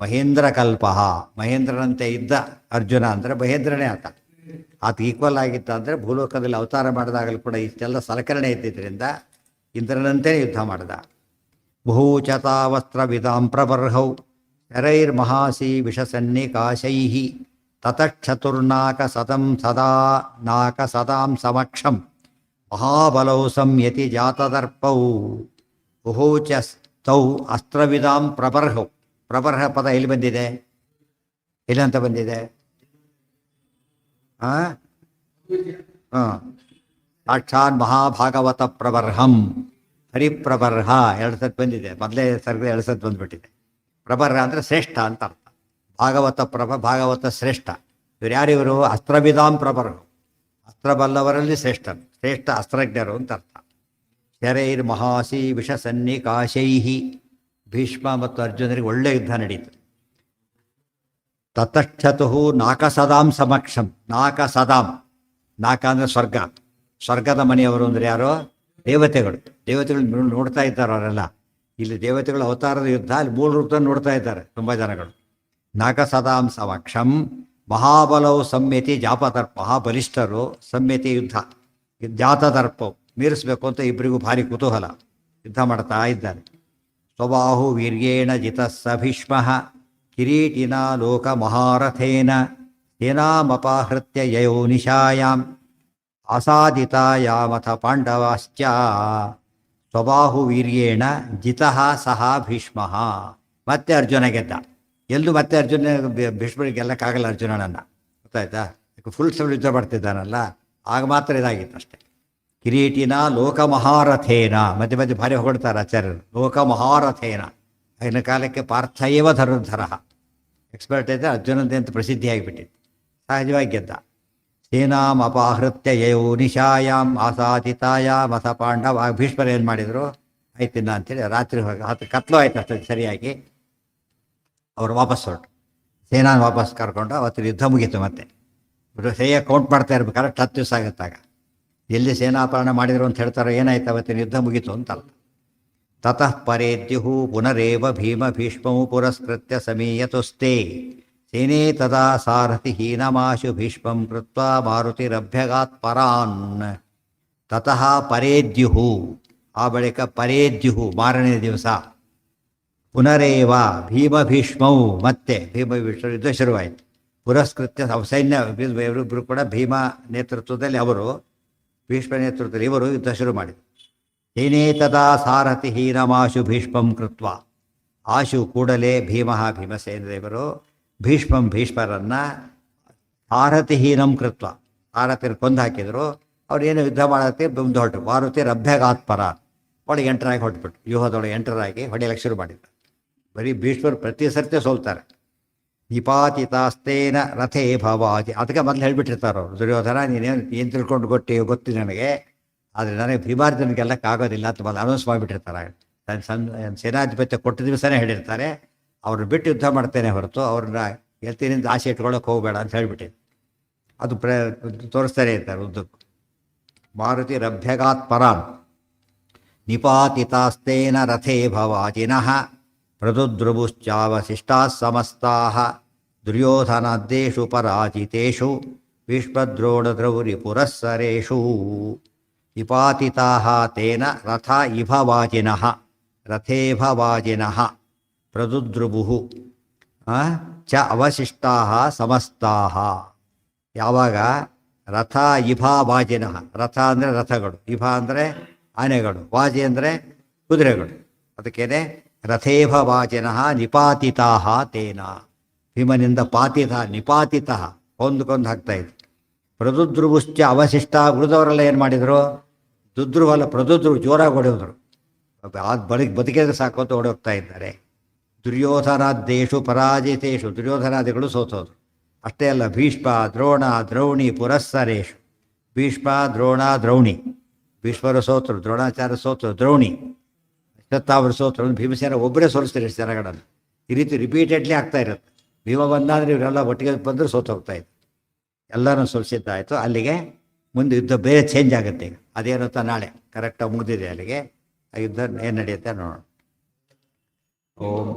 ಮಹೇಂದ್ರಕಲ್ಪ, ಮಹೇಂದ್ರನಂತೆ ಇದ್ದ ಅರ್ಜುನ ಅಂದರೆ ಮಹೇಂದ್ರನೇ ಆತ. ಆತ ಈಕ್ವಲ್ ಆಗಿತ್ತ ಅಂದರೆ ಭೂಲೋಕದಲ್ಲಿ ಅವತಾರ ಮಾಡಿದಾಗಲೂ ಕೂಡ ಇಷ್ಟೆಲ್ಲ ಸಲಕರಣೆ ಇದ್ದಿದ್ದರಿಂದ ಇಂದ್ರನಂತೆ ಯುದ್ಧ ಮಾಡ್ದ. ಭೂಚತಾವಸ್ತ್ರವಿದಾಂ ಪ್ರಬರ್ಹೌ ಶರೈರ್ಮಹಾಸಿ ವಿಷಸನ್ನಿಕಾಶೈ ತತಕ್ಷತುರ್ನಾಕ ಸದಾಂ ಸಮಕ್ಷಂ ಮಹಾಬಲೌ ಸಂಯತಿ ಜಾತದರ್ಪೌ. ಬುಹೂಚಸ್ತೌ ಅಸ್ತ್ರವಿದಾಂ ಪ್ರಬರ್ಹೌ. ಪ್ರಬರ್ಹ ಪದ ಎಲ್ಲಿ ಬಂದಿದೆ? ಎಲ್ಲಂತ ಬಂದಿದೆ? ಸಾಕ್ಷಾತ್ ಮಹಾಭಾಗವತ ಪ್ರಬರ್ಹಂ. ಹರಿಪ್ರಬರ್ಹ ಎರಡು ಸತ್ ಬಂದಿದೆ, ಮೊದಲೇ ಸರ್ಗ ಎರಡು ಸತ್ ಬಂದ್ಬಿಟ್ಟಿದೆ. ಪ್ರಬರ್ಹ ಅಂದರೆ ಶ್ರೇಷ್ಠ ಅಂತ ಅರ್ಥ. ಭಾಗವತ ಶ್ರೇಷ್ಠ. ಇವ್ರು ಯಾರಿವರು? ಅಸ್ತ್ರವಿದಾಂ ಪ್ರಬರ್ಹ, ಅಸ್ತ್ರ ಬಲ್ಲವರಲ್ಲಿ ಶ್ರೇಷ್ಠ ಅಸ್ತ್ರಜ್ಞರು ಅಂತ ಅರ್ಥ. ಶರೈರ್ ಮಹಾಸಿ ವಿಷಸನ್ನಿಕಾಶೈ. ಭೀಷ್ಮ ಮತ್ತು ಅರ್ಜುನರಿಗೆ ಒಳ್ಳೆ ಯುದ್ಧ ನಡೀತು. ತತಕ್ಷತು ನಾಕಸದಾಂ ಸಮಕ್ಷಂ. ನಾಕಸದಾಂ, ನಾಕ ಅಂದರೆ ಸ್ವರ್ಗದ ಮನೆಯವರು ಅಂದರೆ ಯಾರೋ? ದೇವತೆಗಳು ನೋಡ್ತಾ ಇದ್ದಾರೆ ಅವರೆಲ್ಲ. ಇಲ್ಲಿ ದೇವತೆಗಳ ಅವತಾರದ ಯುದ್ಧ, ಅಲ್ಲಿ ಮೂಲ ರೂಪ ನೋಡ್ತಾ ಇದ್ದಾರೆ ತುಂಬ ಜನಗಳು. ನಾಕಸದಾಂ ಸಮಕ್ಷಂ ಮಹಾಬಲವು ಸಂಯತಿ ಜಾಪದರ್ಪ. ಮಹಾಬಲಿಷ್ಠರು ಸಂಯತಿ ಯುದ್ಧ, ಜಾತದರ್ಪವು ಮೀರಿಸಬೇಕು ಅಂತ ಇಬ್ಬರಿಗೂ ಭಾರಿ ಕುತೂಹಲ. ಯುದ್ಧ ಮಾಡ್ತಾ ಇದ್ದಾರೆ. ಸ್ವಬಾಹು ವೀರ್ಯೇಣ ಜಿತಸ್ಸ ಭೀಷ್ಮಃ ಕಿರೀಟಿನ ಲೋಕ ಮಹಾರಥೇನ ಸೇನಾಮಪಾಹೃತ್ಯ ಯಯೋ ನಿಶಾಯಾಂ ಆಸಾದಿತಾಯಾಮಥ ಪಾಂಡವಾಶ್ಚ. ಸ್ವಬಾಹು ವೀರ್ಯೇಣ ಜಿತಃ ಸಹ ಭೀಷ್ಮಃ. ಮತ್ತೆ ಅರ್ಜುನ ಗೆದ್ದ. ಎಲ್ಲೂ ಮತ್ತೆ ಅರ್ಜುನ ಭೀಷ್ಮರಿಗೆ ಗೆಲ್ಲಕ್ಕಾಗಲ್ಲ ಅರ್ಜುನನನ್ನು. ಗೊತ್ತಾಯ್ತಾ? ಫುಲ್ ಸೆಲ್ ಯುದ್ಧ ಮಾಡ್ತಿದ್ದಾನಲ್ಲ, ಆಗ ಮಾತ್ರ ಇದಾಗಿತ್ತು ಅಷ್ಟೆ. ಕಿರೀಟಿನ ಲೋಕ ಮಹಾರಥೇನ. ಮಧ್ಯೆ ಮಧ್ಯೆ ಭಾರಿ ಹೊಗಳ್ತಾರೆ ಆಚಾರ್ಯರು. ಲೋಕ ಮಹಾರಥೇನ. ಆಗಿನ ಕಾಲಕ್ಕೆ ಪಾರ್ಥಯೇವ ಧನುರ್ಧರ. ಎಕ್ಸ್ಪರ್ಟ್ ಇದ್ದರೆ ಅರ್ಜುನಂತೆ ಅಂತ ಪ್ರಸಿದ್ಧಿಯಾಗಿಬಿಟ್ಟಿತ್ತು. ಸಹಜವಾಗಿ ಗೆದ್ದ. ಸೇನಾಂ ಅಪಾಹೃತ್ಯ ಯಯೋ ನಿಶಾಯಾಮ್ ಆಸಾದಿತಾಯಾಮ್ ಅಥ ಪಾಂಡವ. ಭೀಷ್ಮರು ಏನು ಮಾಡಿದರು? ಆಯ್ತಿನ್ನ ಅಂತೇಳಿ ರಾತ್ರಿ ಕತ್ಲು ಆಯ್ತು ಅಷ್ಟೇ ಸರಿಯಾಗಿ. ಅವರು ವಾಪಸ್ ಹೊರಟು. ಸೇನಾನ ವಾಪಸ್ ಕರ್ಕೊಂಡು ಅವತ್ತಿನ ಯುದ್ಧ ಮುಗೀತು. ಮತ್ತೆ ಸರಿಯಾಗಿ ಕೌಂಟ್ ಮಾಡ್ತಾ ಇರ್ಬೇಕು, ಕರೆಕ್ಟ್ 10 ದಿವಸ ಆಗುತ್ತಾಗ. ಎಲ್ಲಿ ಸೇನಾಪರಣ ಮಾಡಿದರು ಅಂತ ಹೇಳ್ತಾರೋ ಏನಾಯ್ತು? ಅವತ್ತಿನ ಯುದ್ಧ ಮುಗೀತು ಅಂತಲ್ಲ. ತತಃ ಪರೇದ್ಯುಃ ಪುನರೇವ ಭೀಷ್ಮೌ ಪುರಸ್ಕೃತ್ಯ ಸಮೀಯತುಸ್ತೆ ಸೇನೆ ತದಾ ಸಾರಥಿ ಹೀನಮಾಶು ಭೀಷ್ಮಂ ಕೃತ್ವಾ ಮಾರುತಿರಭ್ಯಗಾತ್ ಪರಾನ್. ತತಃ ಪರೇದ್ಯುಃ, ಆ ಬಳಿಕ ಪರೇದ್ಯುಃ ಮಾರನೇ ದಿವಸ, ಪುನರೇವ ಭೀಷ್ಮೌ, ಮತ್ತೆ ಭೀಷ್ಮ ಯುದ್ಧ ಶುರುವಾಯಿತು. ಪುರಸ್ಕೃತ್ಯ ಸೈನ್ಯ ಇವರಿಬ್ಬರು ಕೂಡ ಭೀಮ ನೇತೃತ್ವದಲ್ಲಿ ಅವರು, ಭೀಷ್ಮ ನೇತೃತ್ವದಲ್ಲಿ ಇವರು ಯುದ್ಧ ಶುರು ಮಾಡಿದರು. ಏನೇ ತದಾ ಸಾರಥಿ ಹೀನಮಾಶು ಭೀಷ್ಮಂ ಕೃತ್ವ. ಆಶು ಕೂಡಲೇ ಭೀಮಸೇನದೇವರು ಭೀಷ್ಮರನ್ನು ಸಾರಥಿಹೀನಂ ಕೃತ್ವ, ಸಾರಥಿಯನ್ನು ಕೊಂದು ಹಾಕಿದರು. ಅವ್ರು ಏನು ಯುದ್ಧ ಮಾಡೋಕ್ಕೆ ಮುಂದೆ ಹೊರಟರು. ಮಾರುತಿ ರಭ್ಯಗಾತ್ಪರ, ಒಳಗೆ ಎಂಟರಾಗಿ ಹೊಟ್ಬಿಟ್ಟು ವ್ಯೂಹದೊಳಗೆ ಎಂಟರಾಗಿ ಹೊಡೆಯಲಿಕ್ಕೆ ಶುರು ಮಾಡಿದ್ರು. ಬರೀ ಭೀಷ್ಮರು ಪ್ರತಿ ಸರ್ತಿ ಸೋಲ್ತಾರೆ. ನಿಪಾತಿತಾಸ್ತೇನ ರಥೇ ಭವಾಜಿ, ಅದಕ್ಕೆ ಮೊದಲು ಹೇಳಿಬಿಟ್ಟಿರ್ತಾರೆ ಅವರು, ದುರ್ಯೋಧನ ಏನು ತಿಳ್ಕೊಂಡು ಗೊತ್ತು ನನಗೆ, ಆದರೆ ನನಗೆ ಭೀಮಾರ್ಜುನ ಗೆಲ್ಲಕ್ಕಾಗೋದಿಲ್ಲ ಅಂತ ಮೊದಲು ಅನೌನ್ಸ್ ಮಾಡಿಬಿಟ್ಟಿರ್ತಾರೆ. ಸೇನಾಧಿಪತ್ಯ ಕೊಟ್ಟ ದಿವಸನೇ ಹೇಳಿರ್ತಾರೆ, ಅವ್ರನ್ನ ಬಿಟ್ಟು ಯುದ್ಧ ಮಾಡ್ತೇನೆ ಹೊರತು ಅವ್ರನ್ನ ಗೆಲ್ತೀನಿ ಅಂತ ಆಸೆ ಇಟ್ಕೊಳ್ಳೋಕೆ ಹೋಗಬೇಡ ಅಂತ ಹೇಳಿಬಿಟ್ಟಿದ್ದು. ಅದು ತೋರಿಸ್ತಾನೆ ಇರ್ತಾರೆ ಉದ್ದಕ್ಕೂ. ಮಾರುತಿ ರಭ್ಯಗಾತ್ ಪರಾನ್ ನಿಪಾತಿತಾಸ್ತೇನ ರಥೇ ಭವಾಜಿನಃ ಪ್ರದುದ್ರುಭುಶ್ಚಾವಶಿಷ್ಟಾಃ ಸಮಸ್ತಾಃ ದುರ್ಯೋಧನಾದ್ದೇಷು ಪರಾಜಿತೇಷು ಭೀಷ್ಮದ್ರೋಣದ್ರೌರಿ ಪುರಸ್ಸರೇಷು. ನಿಪಾತಿತಾಃ ತೇನ ರಥ ಇಭವಾಜಿನಃ ರಥೇಭವಾಜಿನಃ ಪ್ರದುದ್ರುಭುಃ ಚ ಅವಶಿಷ್ಟಾಃ ಸಮಸ್ತಾಃ. ಯಾವಾಗ ರಥ ಇಭಾವಾಜಿನಃ, ರಥ ಅಂದರೆ ರಥಗಳು, ಇಭ ಅಂದರೆ ಆನೆಗಳು, ವಾಜಿ ಅಂದರೆ ಕುದುರೆಗಳು, ಅದಕ್ಕೇನೆ ರಥೇಭವಾಜಿನಃ ನಿಪಾತಿತಾಃ ತೇನ. ಭೀಮನಿಂದ ಪಾತಿತ ನಿಪಾತಿತಃ ಕೊಂದು ಹಾಕ್ತಾ ಇದ್ರು. ಪ್ರದುದ್ರುಭುಶ್ಚ ಅವಶಿಷ್ಟ, ಉಳಿದವರೆಲ್ಲ ಏನು ಮಾಡಿದರು? ದುದ್ರುವಲ್ಲ ಪ್ರದುದ್ರು ಜೋರಾಗಿ ಹೊಡೆಯೋದ್ರು, ಬದುಕಿದ್ರೆ ಸಾಕು ಅಂತ ಹೊಡೆಯೋಗ್ತಾ ಇದ್ದಾರೆ. ದುರ್ಯೋಧನಾದ್ದೇಶು ಪರಾಜಿತೇಶು, ದುರ್ಯೋಧನಾದಿಗಳು ಸೋತೋದ್ರು. ಅಷ್ಟೇ ಅಲ್ಲ, ಭೀಷ್ಮ ದ್ರೋಣ ದ್ರೌಣಿ ಪುರಸ್ಸರೇಶು, ಭೀಷ್ಮ ದ್ರೋಣ ದ್ರೌಣಿ, ಭೀಷ್ಮರು ಸೋತರು, ದ್ರೋಣಾಚಾರ್ಯ ಸೋತರು, ದ್ರೌಣಿ ಅಶ್ವತ್ಥಾಮರು ಸೋತರು, ಭೀಮಸೇನ ಒಬ್ಬರೇ ಸೋಲಿಸ್ತಾರೆ ಎಷ್ಟು ಜನಗಳನ್ನು. ಈ ರೀತಿ ರಿಪೀಟೆಡ್ಲಿ ಆಗ್ತಾ ಇರುತ್ತೆ. ಭೀಮ ಬಂದಾದರೆ ಇವರೆಲ್ಲ ಒಟ್ಟಿಗೆ ಬಂದರೂ ಸೋತೋಗ್ತಾ ಇತ್ತು. ಎಲ್ಲರೂ ಸೋಲಿಸಿದ್ದಾಯಿತು. ಅಲ್ಲಿಗೆ ಮುಂದೆ ಯುದ್ಧ ಬೇರೆ ಚೇಂಜ್ ಆಗುತ್ತೆ. ಈಗ ಅದೇನು ಅಂತ ನಾಳೆ ಕರೆಕ್ಟಾಗಿ ಮುಗಿದಿದೆ. ಅಲ್ಲಿಗೆ ಆ ಯುದ್ಧ ಏನು ನಡೆಯುತ್ತೆ ನೋಡೋಣ. ಓಂ